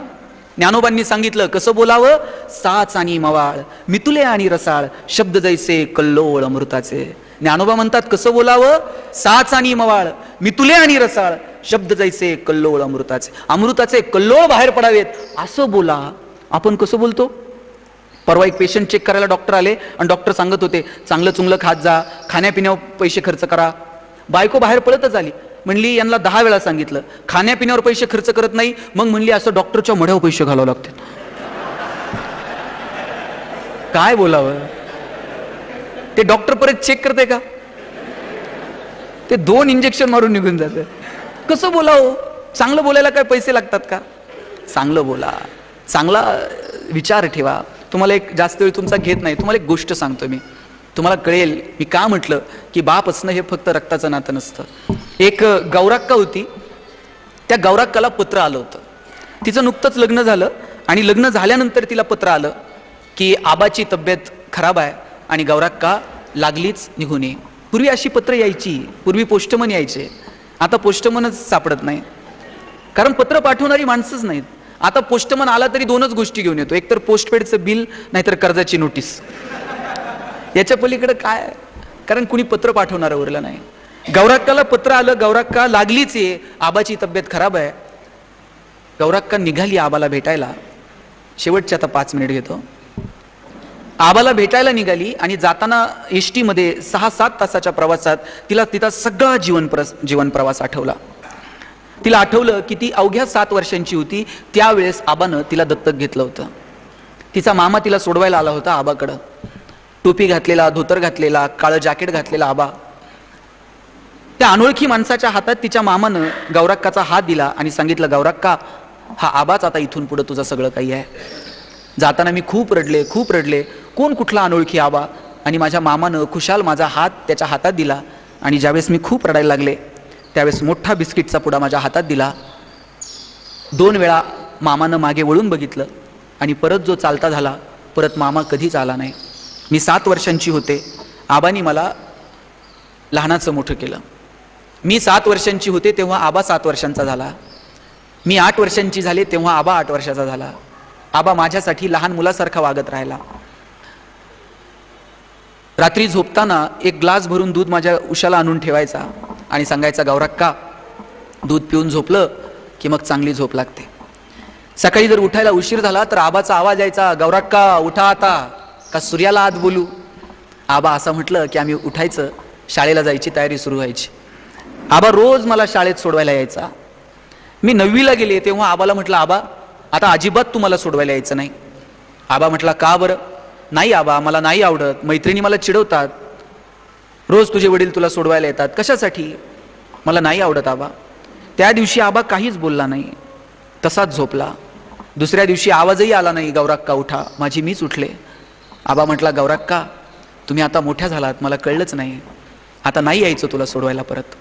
ज्ञानोबांनी सांगितलं कसं बोलावं. साच आणि मवाळ, मितुले आणि रसाळ, शब्द जैसे कल्लोळ अमृताचे. ज्ञानोबा म्हणतात कसं बोलावं. साच आणि मवाळ, मितुले आणि रसाळ, शब्द जैसे कल्लोळ अमृताचे. अमृताचे कल्लोळ बाहेर पडावेत असं बोला. आपण कसं बोलतो? परवा एक पेशंट चेक करायला डॉक्टर आले, आणि डॉक्टर सांगत होते चांगलं चुंगलं खात जा, खाण्यापिण्यावर पैसे खर्च करा. बायको बाहेर पळतच आली, म्हणली यांना 10 वेळा सांगितलं खाण्यापिण्यावर पैसे खर्च करत नाही. मग म्हणली असं डॉक्टरच्या मढ्यावर पैसे घालावं लागते. काय बोलावं? ते डॉक्टर परत चेक करते का? ते 2 इंजेक्शन मारून निघून जाते. कसं बोलावं? चांगलं बोलायला काय पैसे लागतात का? चांगलं बोला, चांगला विचार ठेवा. तुम्हाला एक जास्त वेळ तुमचा घेत नाही, तुम्हाला एक गोष्ट सांगतो मी, तुम्हाला कळेल मी का म्हटलं की बाप असणं हे फक्त रक्ताचं नातं नसतं. एक गौराक्का होती, त्या गौराक्काला पत्र आलं होतं. तिचं नुकतंच लग्न झालं, आणि लग्न झाल्यानंतर तिला पत्र आलं की आबाची तब्येत खराब आहे आणि गौराक्का लागलीच निघून ये. पूर्वी अशी पत्र यायची, पूर्वी पोस्टमन यायचे. आता पोस्टमनच सापडत नाही, कारण पत्र पाठवणारी माणसंच नाहीत. आता पोस्टमन आला तरी 2च गोष्टी घेऊन येतो, एक तर पोस्टपेडचं बिल, नाहीतर कर्जाची नोटीस. याच्या पलीकडे काय? कारण कुणी पत्र पाठवणारं उरलं नाही. गौराक्काला पत्र आलं, गौराक्का लागलीच आहे, आबाची तब्येत खराब आहे. गौराक्का निघाली आबाला भेटायला. शेवटचे आता 5 मिनिट घेतो. आबाला भेटायला निघाली, आणि जाताना एसटी मध्ये 6-7 तासाच्या प्रवासात तिला तिचा सगळा जीवन प्रवास आठवला. तिला आठवलं की ती अवघ्या 7 वर्षांची होती त्यावेळेस आबानं तिला दत्तक घेतलं होतं. तिचा मामा तिला सोडवायला आला होता आबाकडं. टोपी घातलेला, धोतर घातलेला, काळं जॅकेट घातलेला आबा. त्या अनोळखी माणसाच्या हातात तिच्या मामानं गौराक्काचा हात दिला आणि सांगितलं, गौराक्का, हा आबाच आता इथून पुढे तुझं सगळं काही आहे. जाताना मी खूप रडले. कोण कुठला अनोळखी आबा? आणि माझ्या मामानं खुशाल माझा हात त्याच्या हातात दिला, आणि ज्यावेळेस मी खूप रडायला लागले त्यावेळेस मोठा बिस्किटचा पुडा माझ्या हातात दिला. 2 वेळा मामानं मागे वळून बघितलं, आणि परत जो चालता झाला, परत मामा कधीच आला नाही. मी 7 वर्षांची होते, आबानी मला लहानाचं मोठं केलं. मी 7 वर्षांची होते तेव्हा आबा 7 वर्षांचा झाला. मी 8 वर्षांची झाले तेव्हा आबा 8 वर्षाचा झाला. आबा माझ्यासाठी लहान मुलासारखा वागत राहिला. रात्री झोपताना 1 ग्लास भरून दूध माझ्या उशाला आणून ठेवायचा आणि सांगायचा, गौराक्का, दूध पिऊन झोपलं की मग चांगली झोप लागते. सकाळी जर उठायला उशीर झाला तर आबाचा आवाज यायचा, गौराक्का उठा आता, का सूर्याला आत बोलू. आबा असं म्हटलं की आम्ही उठायचं, शाळेला जायची तयारी सुरू व्हायची. आबा रोज मला शाळेत सोडवायला यायचा. मी 9वीला गेले तेव्हा आबाला म्हटलं, आबा आता अजिबात तुम्हाला सोडवायला यायचं नाही, आबा म्हटला, का बरं? नाही आबा, मला नाही आवडत, मैत्रिणी मला चिडवतात, रोज तुझे वडील तुला सोडवायला येतात, कशासाठी? मला नाही आवडत आबा. त्या दिवशी आबा काहीच बोलला नाही, तसाच झोपला. दुसऱ्या दिवशी आवाजही आला नाही, गौराक्का उठा. माझी मीच उठले. आबा म्हटला, गौराक्का तुम्ही आता मोठ्या झालात, मला कळलंच नाही, आता नाही यायचं तुला सोडवायला परत.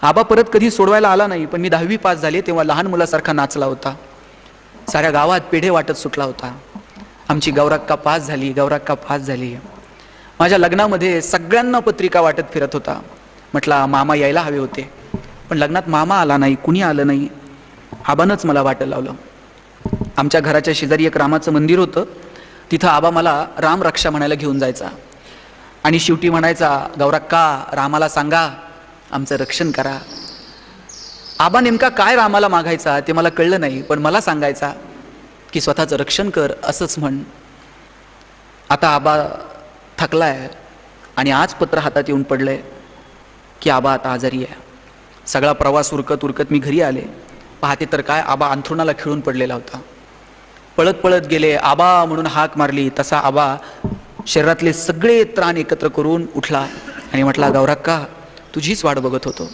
आबा परत कधी सोडवायला आला नाही, पण मी 10वी पास झाले तेव्हा लहान मुलासारखा नाचला होता, साऱ्या गावात पेढे वाटत सुटला होता. आमची गौराक्का पास झाली, गौराक्का पास झाली. माझ्या लग्नामध्ये सगळ्यांना पत्रिका वाटत फिरत होता. म्हटला मामा यायला हवे होते, पण लग्नात मामा आला नाही, कुणी आलं नाही. आबानंच मला वाटं लावलं. आमच्या घराच्या शेजारी एक रामाचं मंदिर होतं, तिथं आबा मला राम रक्षा म्हणायला घेऊन जायचा आणि शेवटी म्हणायचा, गौराक्का रामाला सांगा आमचं रक्षण करा. आबा नेमका काय रामाला मागायचा ते मला कळलं नाही, पण मला सांगायचा की स्वतःचं रक्षण कर, असंच म्हण. आता आबा थकलाय आणि आज पत्र हातात येऊन पडलंय की आबा आता आजारी आहे. सगळा प्रवास उरकत उरकत मी घरी आले. पाहते तर काय, आबा अंथरुणाला खिळून पडलेला होता. पळत पळत गेले, आबा म्हणून हाक मारली. तसा आबा शरीरातले सगळे त्राण एकत्र करून उठला आणि म्हटला, गौराक्का तुझीच वाट बघत होतो.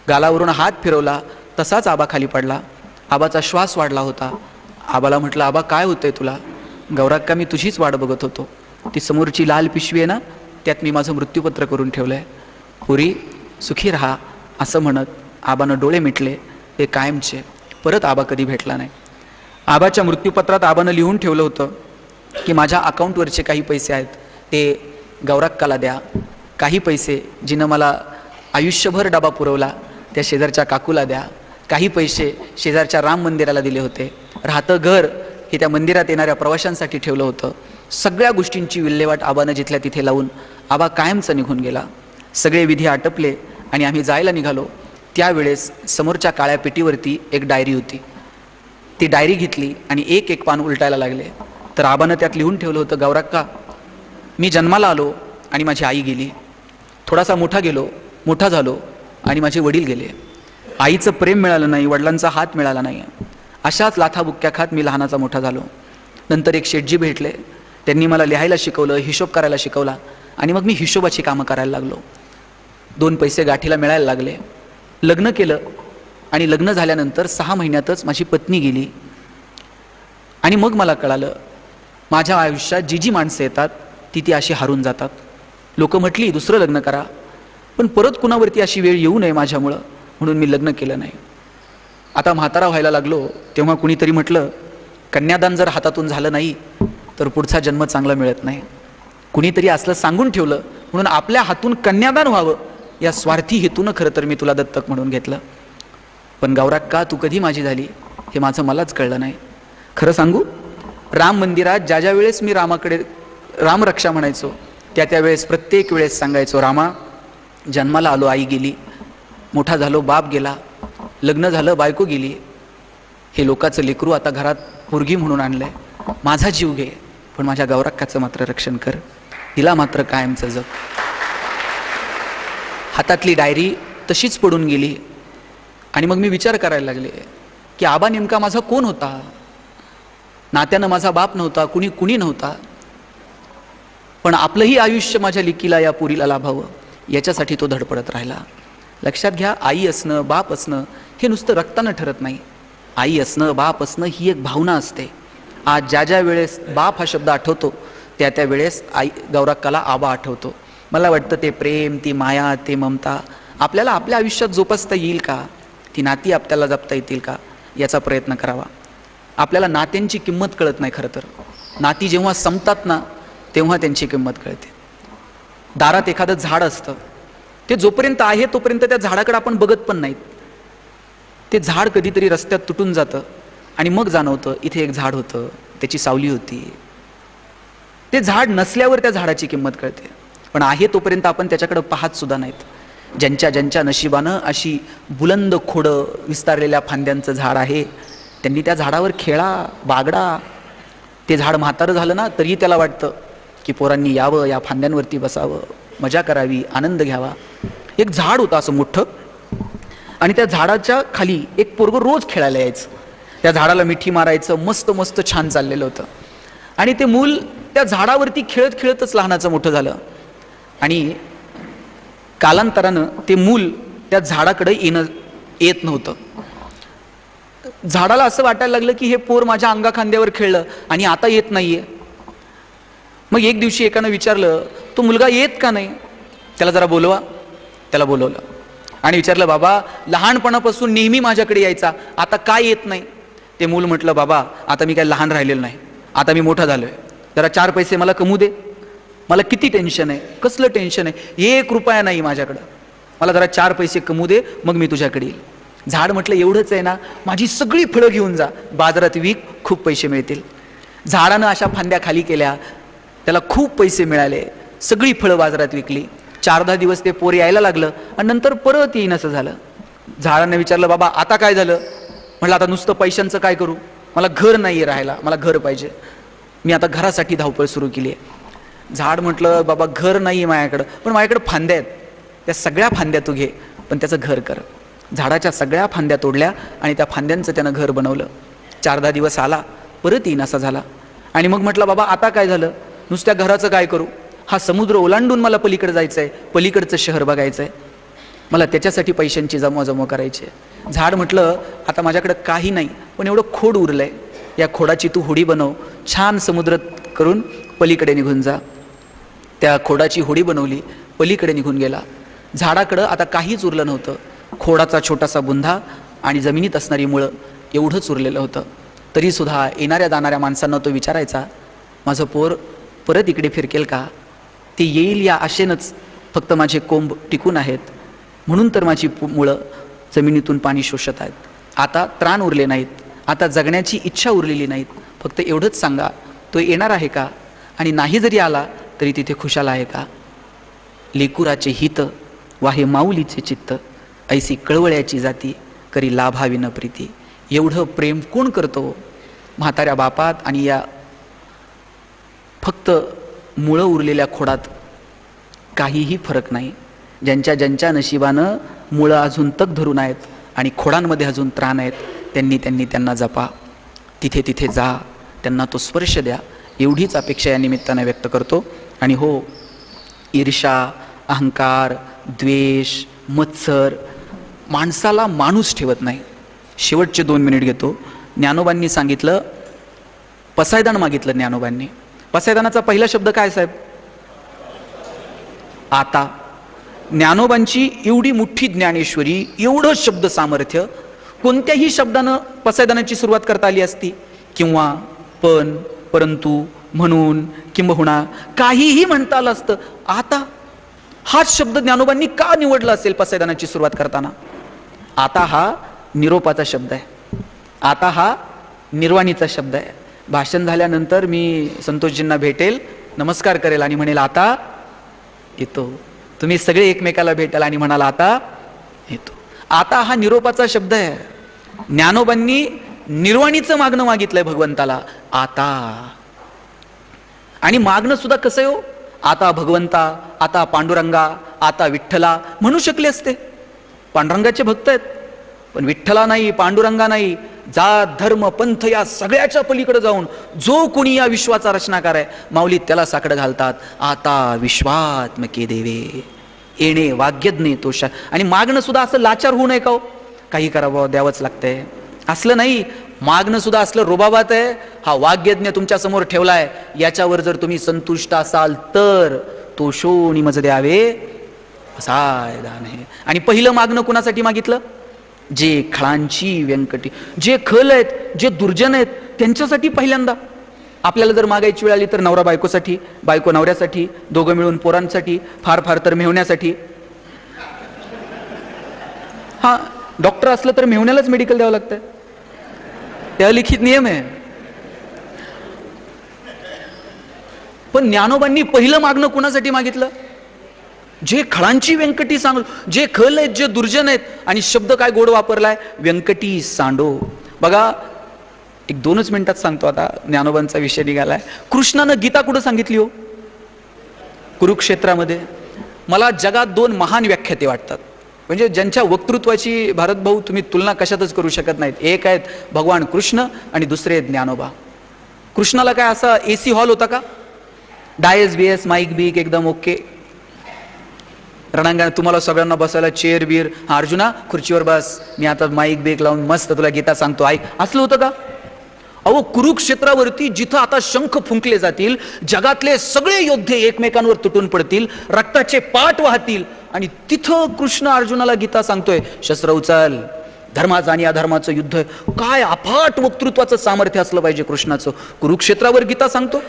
गालावरून हात फिरवला, तसाच आबा खाली पडला. आबाचा श्वास वाढला होता. आबाला म्हटलं, आबा काय होतंय तुला? गौराक्का मी तुझीच वाट बघत होतो. ती समोरची लाल पिशवी आहे ना, त्यात मी माझं मृत्यूपत्र करून ठेवलंय. पुरी सुखी राहा असं म्हणत आबानं डोळे मिटले. ते कायमचे. परत आबा कधी भेटला नाही. आबाच्या मृत्यूपत्रात आबानं लिहून ठेवलं होतं की माझ्या अकाउंटवरचे काही पैसे आहेत ते गौराक्काला द्या. काही पैसे जिनं मला आयुष्यभर डबा पुरवला त्या शेजारच्या काकूला द्या. काही पैसे शेजारच्या राम मंदिराला दिले होते. राहतं घर हे त्या मंदिरात येणाऱ्या प्रवाशांसाठी ठेवलं होतं. सगळ्या गोष्टींची विल्हेवाट आबानं जिथल्या तिथे लावून आबा कायमचा निघून गेला. सगळे विधी आटपले आणि आम्ही जायला निघालो. त्यावेळेस समोरच्या काळ्या पेटीवरती एक डायरी होती. ती डायरी घेतली आणि एक एक पान उलटायला लागले. तर आबानं त्यात लिहून ठेवलं होतं, गौराक्का मी जन्माला आलो आणि माझी आई गेली. थोडासा मोठा झालो आणि माझे वडील गेले. आईचं प्रेम मिळालं नाही, वडिलांचा हात मिळाला नाही. अशाच लाथाबुक्क्या खात मी लहानाचा मोठा झालो. नंतर एक शेठजी भेटले. त्यांनी मला लिहायला शिकवलं, हिशोब करायला शिकवला आणि मग मी हिशोबाची कामं करायला लागलो. 2 पैसे गाठीला मिळायला लागले. लग्न केलं आणि लग्न झाल्यानंतर 6 महिन्यातच माझी पत्नी गेली. आणि मग मला कळालं माझ्या आयुष्यात जी जी माणसं येतात ती अशी हारून जातात. लोक म्हटली दुसरं लग्न करा, पण परत कुणावरती अशी वेळ येऊ नये माझ्यामुळं, म्हणून मी लग्न केलं नाही. आता म्हातारा व्हायला लागलो तेव्हा कुणीतरी म्हटलं, कन्यादान जर हातातून झालं नाही तर पुढचा जन्म चांगला मिळत नाही. कुणीतरी असलं सांगून ठेवलं, म्हणून आपल्या हातून कन्यादान व्हावं या स्वार्थी हेतूनं खरं तर मी तुला दत्तक म्हणून घेतलं. पण गौराक्का तू कधी माझी झाली हे माझं मलाच कळलं नाही. खरं सांगू, राम मंदिरात ज्या ज्या वेळेस मी रामाकडे राम रक्षा म्हणायचो त्या वेळेस प्रत्येक वेळेस सांगायचो, रामा जन्माला आलो आई गेली, मोठा झालो बाप गेला, लग्न झालं बायको गेली, हे लोकाचं लेकरू आता घरात पोरगी म्हणून आणलंय, माझा जीव घे पण माझ्या गौराक्काचं मात्र रक्षण कर, तिला मात्र कायमचं जग. हातातली डायरी तशीच पडून गेली आणि मग मी विचार करायला लागले की आबा नेमका माझा कोण होता. नात्यानं माझा बाप नव्हता, कुणी नव्हता, पण आपलंही आयुष्य माझ्या लेकीला या पुरीला लाभावं याच्यासाठी तो धडपडत राहिला. लक्षात घ्या, आई असणं बाप असणं हे नुसतं रक्तानं ठरत नाही. आई असणं बाप असणं ही एक भावना असते. आज ज्या ज्या वेळेस बाप हा शब्द आठवतो त्या वेळेस आई गौराक्काला आबा आठवतो. मला वाटतं ते प्रेम, ती माया, ते ममता आपल्याला आपल्या आयुष्यात जोपासता येईल का, ती नाती आपल्याला जपता येतील का याचा प्रयत्न करावा. आपल्याला नात्यांची किंमत कळत नाही. खरं तर नाती जेव्हा संपतात ना तेव्हा त्यांची किंमत कळते. दारात एखादं झाड असतं, ते जोपर्यंत आहे तोपर्यंत त्या झाडाकडे आपण बघत पण नाहीत. ते झाड कधीतरी रस्त्यात तुटून जातं आणि मग जाणवतं इथे एक झाड होतं, त्याची सावली होती. ते झाड नसल्यावर त्या झाडाची किंमत कळते, पण आहे तोपर्यंत आपण त्याच्याकडे पाहत सुद्धा नाहीत. ज्यांच्या नशिबानं अशी बुलंद खोडं विस्तारलेल्या फांद्यांचं झाड आहे त्यांनी त्या झाडावर खेळा, बागडा. ते झाड म्हातारं झालं ना तरी त्याला वाटतं की पोरांनी यावं, या फांद्यांवरती बसावं, मजा करावी, आनंद घ्यावा. एक झाड होतं असं मोठं आणि त्या झाडाच्या खाली एक पोरगं रोज खेळायला यायचं. त्या झाडाला मिठी मारायचं, मस्त मस्त छान चाललेलं होतं. आणि ते मूल त्या झाडावरती खेळत खेळतच लहानाचं मोठं झालं. आणि कालांतरानं ते मूल त्या झाडाकडे येत नव्हतं. झाडाला असं वाटायला लागलं की हे पोर माझ्या अंगाखांद्यावर खेळलं आणि आता येत नाहीये. मग एक दिवशी एकानं विचारलं, तो मुलगा येत का नाही, त्याला जरा बोलवा. त्याला बोलवलं आणि विचारलं, बाबा लहानपणापासून नेहमी माझ्याकडे यायचा, आता काय येत नाही. ते मूल म्हटलं, बाबा आता मी काय लहान राहिलेलं नाही, आता मी मोठा झालोय, जरा 4 पैसे मला कमवू दे. मला किती टेन्शन आहे, कसलं टेन्शन आहे, 1 रुपया नाही माझ्याकडं, मला जरा 4 पैसे कमवू दे, मग मी तुझ्याकडे येईल. झाड म्हटलं, एवढंच आहे ना, माझी सगळी फळं घेऊन जा, बाजारात विक, खूप पैसे मिळतील. झाडानं अशा फांद्या खाली केल्या, त्याला खूप पैसे मिळाले, सगळी फळं बाजारात विकली. 4-10 दिवस ते पोर यायला लागलं आणि नंतर परत येईन असं झालं. झाडानं विचारलं, बाबा आता काय झालं. म्हटलं, आता नुसतं पैशांचं काय करू, मला घर नाही राहायला, मला घर पाहिजे, मी आता घरासाठी धावपळ सुरू केली आहे. झाड म्हटलं, बाबा घर नाही आहे माझ्याकडं, पण माझ्याकडे फांद्या आहेत, त्या सगळ्या फांद्या तू घे, पण त्याचं घर कर. झाडाच्या सगळ्या फांद्या तोडल्या आणि त्या फांद्यांचं त्यानं घर बनवलं. 4-10 दिवस आला, परत येईन असा झाला. आणि मग म्हटलं, बाबा आता काय झालं, नुसत्या घराचं काय करू, हा समुद्र ओलांडून मला पलीकडे जायचं आहे, पलीकडचं शहर बघायचं आहे, मला त्याच्यासाठी पैशांची जमवाजमव करायची आहे. झाड म्हटलं, आता माझ्याकडं काही नाही, पण एवढं खोड उरलं आहे, या खोडाची तू होडी बनव, छान समुद्र करून पलीकडे निघून जा. त्या खोडाची होडी बनवली, पलीकडे निघून गेला. झाडाकडं आता काहीच उरलं नव्हतं, खोडाचा छोटासा बुंधा आणि जमिनीत असणारी मुळं एवढंच उरलेलं होतं. तरीसुद्धा येणाऱ्या जाणाऱ्या माणसांना तो विचारायचा, माझं पोर परत इकडे फिरकेल का, ते येईल या आशेनंच फक्त माझे कोंब टिकून आहेत, म्हणून तर माझी मुळं जमिनीतून पाणी शोषत आहेत. आता त्राण उरले नाहीत, आता जगण्याची इच्छा उरलेली नाहीत, फक्त एवढंच सांगा, तो येणार आहे का, आणि नाही जरी आला तरी तिथे खुशाल आहे का. लेकुराचे हित वाहे माऊलीचे चित्त, ऐसी कळवळ्याची जाती करी लाभाविन प्रीती. एवढं प्रेम कोण करतो म्हाताऱ्या बापात, आणि या फक्त मुळं उरलेल्या खोडात काहीही फरक नाही. ज्यांच्या नशिबानं मुळं अजून तग धरून आहेत आणि खोडांमध्ये अजून त्राण आहेत, त्यांना जपा, तिथे जा, त्यांना तो स्पर्श द्या, एवढीच अपेक्षा या निमित्तानं व्यक्त करतो. आणि हो, ईर्षा, अहंकार, द्वेष, मत्सर माणसाला माणूस ठेवत नाही. शेवटचे 2 मिनिट घेतो. ज्ञानोबांनी सांगितलं, पसायदान मागितलं ज्ञानोबांनी. पसायदानाचा पहिला शब्द काय साहेब, आता. ज्ञानोबांची एवढी मोठी ज्ञानेश्वरी, एवढं शब्द सामर्थ्य, कोणत्याही शब्दानं पसायदानाची सुरुवात करता आली असती, किंवा, पण, परंतु, म्हणून, किंबहुना, काहीही म्हणता आलं असतं. आता हाच शब्द ज्ञानोबांनी का निवडला असेल पसायदानाची सुरुवात करताना. आता हा निरोपाचा शब्द आहे, आता हा निर्वाणीचा शब्द आहे. भाषण झाल्यानंतर मी संतोषजींना भेटेल, नमस्कार करेल आणि म्हणेल, आता येतो. तुम्ही सगळे एकमेकाला भेटाल आणि म्हणाल, आता येतो. आता हा निरोपाचा शब्द आहे. ज्ञानोबांनी निर्वाणीचं मागणं मागितलंय भगवंताला, आता. आणि मागणं सुद्धा कसं हो, आता भगवंता, आता पांडुरंगा, आता विठ्ठला म्हणू शकले असते. पांडुरंगाचे भक्त आहेत, पण विठ्ठला नाही, पांडुरंगा नाही, जात धर्म पंथ या सगळ्याच्या पलीकडे जाऊन जो कोणी या विश्वाचा रचनाकार आहे, माऊली त्याला साकडं घालतात. आता विश्वात्मके देवे येणे वाग्यज्ञे तोषा. आणि मागणं सुद्धा असं लाचार होऊ नये का हो, काही करावं द्यावंच लागतंय असलं नाही. मागणं सुद्धा असलं रुबाबात आहे. हा वाग्यज्ञ तुमच्या समोर ठेवलाय, याच्यावर जर तुम्ही संतुष्ट असाल तर तो शोणी मज द्यावे असाय दान आहे. आणि पहिलं मागणं कुणासाठी मागितलं, जे खळांची व्यंकटी, जे खल आहेत, जे दुर्जन आहेत, त्यांच्यासाठी पहिल्यांदा. आपल्याला जर मागायची वेळ आली तर नवरा बायकोसाठी, बायको नवऱ्यासाठी, दोघं मिळून पोरांसाठी, फार फार तर मेहुण्यासाठी. हा, डॉक्टर असलं तर मेहुण्यालाच मेडिकल द्यावं लागतं, ते अलिखित नियम आहे. पण ज्ञानोबांनी पहिलं मागणं कुणासाठी मागितलं, जे खळांची व्यंकटी सांगलो, जे खल आहेत, जे दुर्जन आहेत. आणि शब्द काय गोड वापरलाय, व्यंकटी सांडो. बघा, एक 2च मिनिटात सांगतो, आता ज्ञानोबांचा विषय निघालाय. कृष्णानं गीता कुठं सांगितली हो, कुरुक्षेत्रामध्ये. मला जगात 2 महान व्याख्याते वाटतात, म्हणजे ज्यांच्या वक्तृत्वाची भारतभाऊ तुम्ही तुलना कशातच करू शकत नाहीत. एक आहेत भगवान कृष्ण आणि दुसरे आहेत ज्ञानोबा. कृष्णाला काय असा AC हॉल होता का? डायस बीएस माईक बीक एकदम ओके, रणांगणात तुम्हाला सगळ्यांना बसायला चेअर बीर, हा अर्जुना खुर्चीवर बस, मी आता माईक बीक लावून मस्त तुला गीता सांगतो ऐक, असलं होतं का? अहो कुरुक्षेत्रावरती जिथं आता शंख फुंकले जातील, जगातले सगळे योद्धे एकमेकांवर तुटून पडतील, रक्ताचे पाट वाहतील, आणि तिथं कृष्ण अर्जुनाला गीता सांगतोय, शस्त्र उचल, धर्माचं आणि अधर्माचं युद्ध आहे. काय अफाट वक्तृत्वाचं सामर्थ्य असलं पाहिजे कृष्णाचं. कुरुक्षेत्रावर गीता सांगतो,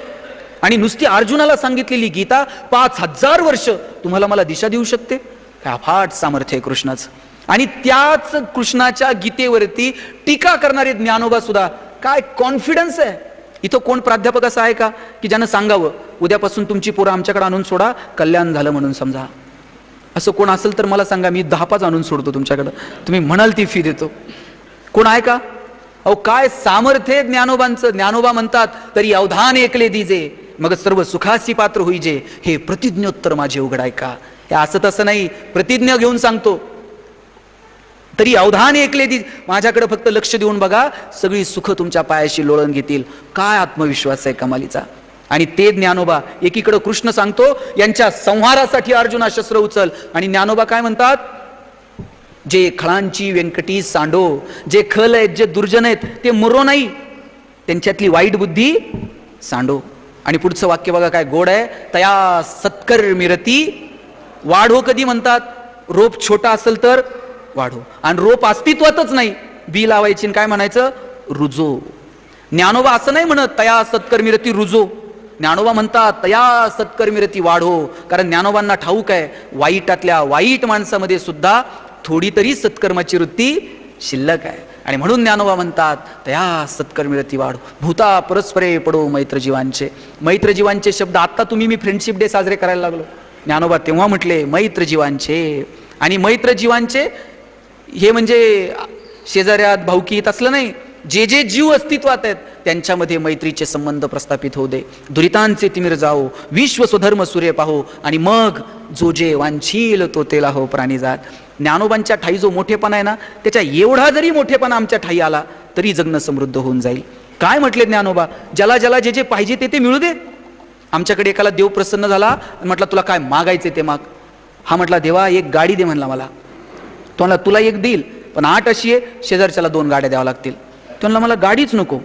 आणि नुसती अर्जुनाला सांगितलेली गीता 5000 वर्ष तुम्हाला मला दिशा देऊ शकते. काय अफाट सामर्थ्य आहे कृष्णाचं. आणि त्याच कृष्णाच्या गीतेवरती टीका करणारे ज्ञानोबा सुद्धा, काय कॉन्फिडन्स आहे. इथं कोण प्राध्यापक असं आहे का की ज्यानं सांगावं उद्यापासून तुमची पोरं आमच्याकडे आणून सोडा, कल्याण झालं म्हणून समजा. असं कोण असेल तर मला सांगा, मी 10-5 आणून सोडतो तुमच्याकडं, तुम्ही म्हणाल ती फी देतो. कोण आहे का? अहो काय सामर्थ्य ज्ञानोबांचं. ज्ञानोबा म्हणतात, तरी अवधान ऐकले दिजे, मग सर्व सुखासी पात्र होईजे, हे प्रतिज्ञोत्तर माझे उघडाय का. हे असं तसं नाही, प्रतिज्ञा घेऊन सांगतो. तरी अवधान ऐकले दी, माझ्याकडे फक्त लक्ष देऊन बघा, सगळी सुख तुमच्या पायाशी लोळण घेतील. काय आत्मविश्वास आहे कमालीचा. आणि ते ज्ञानोबा एकीकडे कृष्ण सांगतो, यांच्या संहारासाठी अर्जुना शस्त्र उचल, आणि ज्ञानोबा काय म्हणतात, जे खळांची व्यंकटी सांडो, जे खल आहेत, जे दुर्जन आहेत ते मरो नाही, त्यांच्यातली वाईट बुद्धी सांडो. आणि पुढचं वाक्य बघा काय गोड आहे, तया सत्कर्मी रती वाढो. कधी म्हणतात, रोप छोटा असेल तर वाढो, आणि रोप अस्तित्वातच नाही, बी लावायची काय म्हणायचं, रुजो. ज्ञानोबा असं नाही म्हणत तया सत्कर्मी रती रुजो, ज्ञानोबा म्हणतात तया सत्कर्मी रती वाढो. कारण ज्ञानोबांना ठाऊक आहे, वाईटातल्या वाईट माणसामध्ये सुद्धा थोडी तरी सत्कर्माची वृत्ती शिल्लक आहे. आणि म्हणून ज्ञानोबा म्हणतात तया सत्कर्मी रती वाढो. भूता परस्परे पडो मैत्रजीवांचे. मैत्रजीवांचे शब्द आता मी फ्रेंडशिप डे साजरे करायला लागलो, ज्ञानोबा तेव्हा म्हटले मैत्रजीवांचे. आणि मैत्रजीवांचे हे म्हणजे शेजाऱ्यात भाऊकीत असलं नाही, जे जे जीव अस्तित्वात आहेत त्यांच्यामध्ये मैत्रीचे संबंध प्रस्थापित होऊ दे. दुरितांचे तिमिर जाओ, विश्व स्वधर्म सूर्य पाहो, आणि मग जो जे वांछील तो तेला हो प्राणीजात. ज्ञानोबांच्या ठाई जो मोठेपणा आहे ना, त्याच्या एवढा जरी मोठेपणा आमच्या ठाई आला तरी जगणं समृद्ध होऊन जाईल. काय म्हटले ज्ञानोबा, ज्याला ज्याला जे जे पाहिजे ते ते मिळू दे. आमच्याकडे एकाला देव प्रसन्न झाला आणि म्हटला तुला काय मागायचे ते माग. हा म्हटला देवा एक गाडी दे म्हणला मला. तो म्हणला तुला एक देईल, पण आठ अशी आहे, शेजारच्याला 2 गाड्या द्याव्या लागतील. तो म्हणला मला गाडीच नको.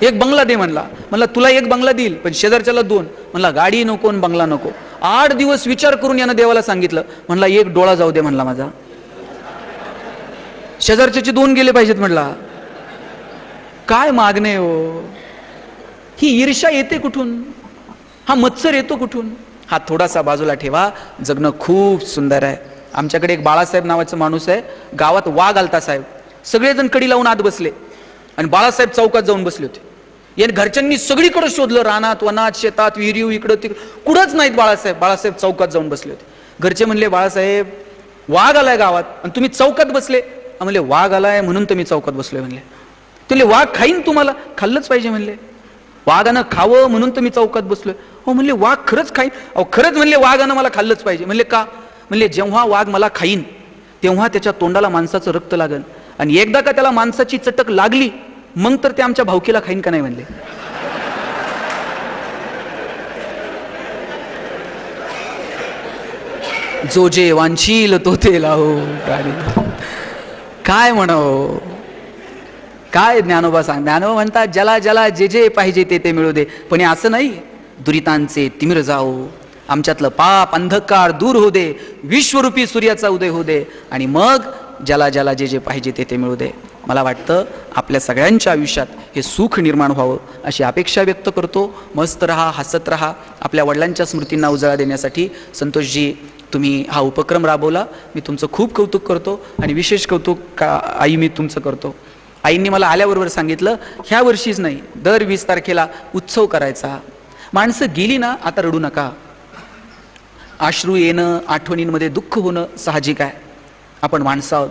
एक बंगला दे म्हणला तुला एक बंगला देईल, पण शेजारच्याला 2. म्हणला गाडी नको आणि बंगला नको. 8 दिवस विचार करून यानं देवाला सांगितलं. म्हणला एक डोळा जाऊ दे म्हणला माझा, शेजारच्याचे 2 गेले पाहिजेत म्हणला. काय मागणे हो. ही ईर्ष्या येते कुठून, हा मत्सर येतो कुठून. हा थोडासा बाजूला ठेवा, जगणं खूप सुंदर आहे. आमच्याकडे एक बाळासाहेब नावाचा माणूस आहे, गावात वाघ आलता साहेब, सगळेजण कडी लावून आत बसले आणि बाळासाहेब चौकात जाऊन बसले होते. याने घरच्यांनी सगळीकडे शोधलं, रानात वनात शेतात विहिरीव इकडं तिकडं, कुठंच नाहीत बाळासाहेब. बाळासाहेब चौकात जाऊन बसले होते. घरचे म्हणले बाळासाहेब वाघ आलाय गावात आणि तुम्ही चौकात बसले. म्हणले वाघ आलाय म्हणून तुम्ही चौकात बसलोय म्हणले. तुम्ही वाघ खाईन, तुम्हाला खाल्लंच पाहिजे म्हणले. वाघानं खावं म्हणून तुम्ही चौकात बसलोय. हो म्हणले वाघ खरंच खाईन. अहो खरंच म्हणले वाघानं मला खाल्लंच पाहिजे. म्हणले का. म्हणले जेव्हा वाघ मला खाईन तेव्हा त्याच्या तोंडाला माणसाचं रक्त लागल, आणि एकदा का त्याला माणसाची चटक लागली मग तर ते आमच्या भावकीला खाईन का नाही म्हणले. जो जे वांछील तो ते लाहो गाडी. काय म्हणावं, काय ज्ञानोबा सांग. ज्ञानोबा म्हणतात ज्याला ज्याला जे जे पाहिजे ते ते मिळू दे, पण हे असं नाही. दुरितांचे तिमिर जाओ, आमच्यातलं पाप अंधकार दूर होऊ दे, विश्वरूपी सूर्याचा उदय होऊ दे, आणि मग ज्याला ज्याला जे जे पाहिजे ते ते मिळू दे. मला वाटतं आपल्या सगळ्यांच्या आयुष्यात हे सुख निर्माण व्हावं अशी अपेक्षा व्यक्त करतो. मस्त रहा, हसत रहा. आपल्या वडिलांच्या स्मृतींना उजाळा देण्यासाठी संतोषजी तुम्ही हा उपक्रम राबवला, मी तुमचं खूप कौतुक करतो. आणि विशेष कौतुक का आई मी तुमचं करतो. आईंनी मला आल्याबरोबर सांगितलं, ह्या वर्षीच नाही दर 20 तारखेला उत्सव करायचा. माणसं गेली ना आता रडू नका. अश्रू येणं, आठवणींमध्ये दुःख होणं साहजिक आहे, आपण माणसं आहोत.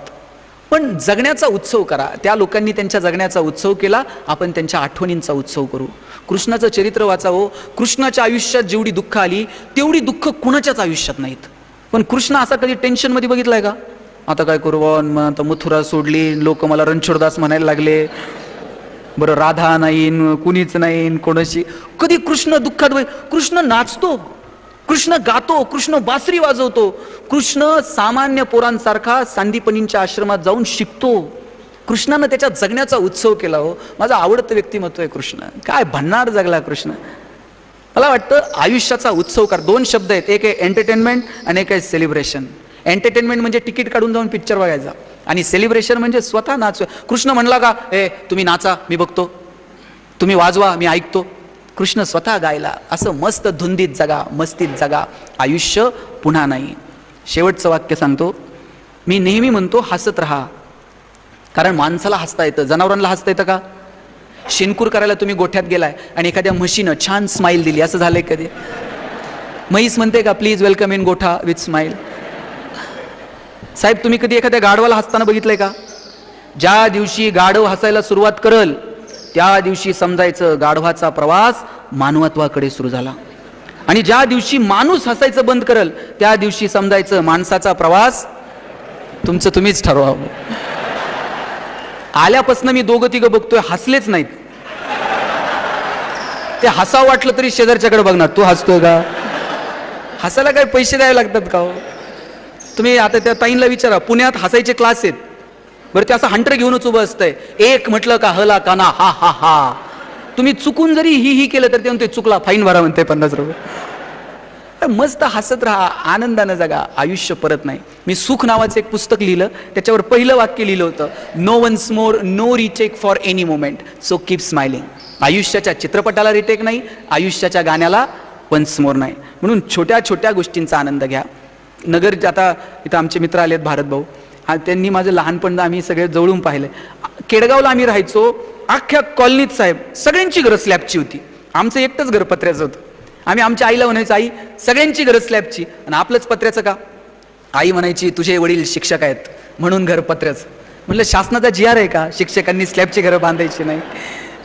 पण जगण्याचा उत्सव करा. त्या लोकांनी त्यांच्या जगण्याचा उत्सव केला, आपण त्यांच्या आठवणींचा उत्सव करू. कृष्णाचं चरित्र वाचावं. कृष्णाच्या आयुष्यात जेवढी दुःख आली तेवढी दुःख कुणाच्याच आयुष्यात नाहीत. पण कृष्ण असा कधी टेन्शनमध्ये बघितलाय का, आता काय करू, आता मथुरा सोडली, लोक मला रणछोडदास म्हणायला लागले. बरं राधा नाही, कुणीच नाही कोणाशी. कधी कृष्ण दुःखात कृष्ण नाचतो, कृष्ण गातो, कृष्ण बासरी वाजवतो, कृष्ण सामान्य पोरांसारखा सांदीपनींच्या आश्रमात जाऊन शिकतो. कृष्णानं त्याच्या जगण्याचा उत्सव केला. हो, माझं आवडतं व्यक्तिमत्व आहे कृष्ण. काय भन्नाट जगला कृष्ण. मला वाटतं आयुष्याचा उत्सव कर. दोन शब्द आहेत, एक आहे एंटरटेनमेंट आणि एक आहे सेलिब्रेशन. एंटरटेनमेंट म्हणजे तिकीट काढून जाऊन पिक्चर बघायचा, आणि सेलिब्रेशन म्हणजे स्वतः नाच. कृष्ण म्हणला का तुम्ही नाचा मी बघतो, तुम्ही वाजवा मी ऐकतो. कृष्ण स्वतः गायला. असं मस्त धुंदीत जगा, मस्तीत जगा, आयुष्य पुन्हा नाही. शेवटचं वाक्य सांगतो. मी नेहमी म्हणतो हसत राहा, कारण माणसाला हसता येतं, जनावरांना हसता येतं का? शिनकूर करायला तुम्ही गोठ्यात गेलाय आणि एखाद्या म्हशीनं छान स्माईल दिली, असं झालंय कधी? म्हैस म्हणते का प्लीज वेलकम इन गोठा विथ स्माईल? साहेब तुम्ही कधी एखाद्या गाढवाला हसताना बघितलंय का? ज्या दिवशी गाढव हसायला सुरुवात करल त्या दिवशी समजायचं गाढवाचा प्रवास मानवत्वाकडे सुरू झाला, आणि ज्या दिवशी माणूस हसायचं बंद करल त्या दिवशी समजायचं माणसाचा प्रवास तुमचं तुम्हीच ठरवा. आल्यापासून मी दोघं तिघं बघतोय हसलेच नाहीत. ते हसावं वाटलं तरी शेजारच्याकडे बघणार, तू हसतोय का? हसायला काय पैसे द्यावे लागतात का हो? तुम्ही आता त्या ताईंना विचारा, पुण्यात हसायचे क्लास आहेत बरं, ते असं हंटर घेऊनच उभं असतंय. एक म्हटलं का हला काना हा हा हा. तुम्ही चुकून जरी ही केलं तर ते म्हणते चुकला, फाईन भरा म्हणते 50 रुपये. मस्त हसत राहा, आनंदानं जगा, आयुष्य परत नाही. मी सुख नावाचं एक पुस्तक लिहिलं, त्याच्यावर पहिलं वाक्य लिहिलं होतं, no once more, no retake for any moment, so keep smiling. आयुष्याच्या चित्रपटाला रिटेक नाही, आयुष्याच्या गाण्याला वन्स मोर नाही. म्हणून छोट्या छोट्या गोष्टींचा आनंद घ्या. नगर आता इथं आमचे मित्र आलेत भारत भाऊ, त्यांनी माझं लहानपण आम्ही सगळे जवळून पाहिलं. केडगावला आम्ही राहायचो, अख्ख्या कॉलनीत साहेब सगळ्यांची घरं स्लॅबची होती, आमचं एकटंच घर पत्र्याचं होतं. आम्ही आमच्या आईला म्हणायचो आई सगळ्यांची घर स्लॅबची आणि आपलंच पत्र्याचं का? आई म्हणायची तुझे वडील शिक्षक आहेत म्हणून घर पत्र्याचं. म्हणलं शासनाचा GR आहे का शिक्षकांनी स्लॅबची घरं बांधायची नाही?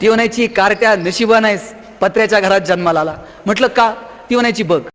ती म्हणायची कारट्या नशिबान आहेस पत्र्याच्या घरात जन्माला आला. म्हटलं का? ती म्हणायची बघ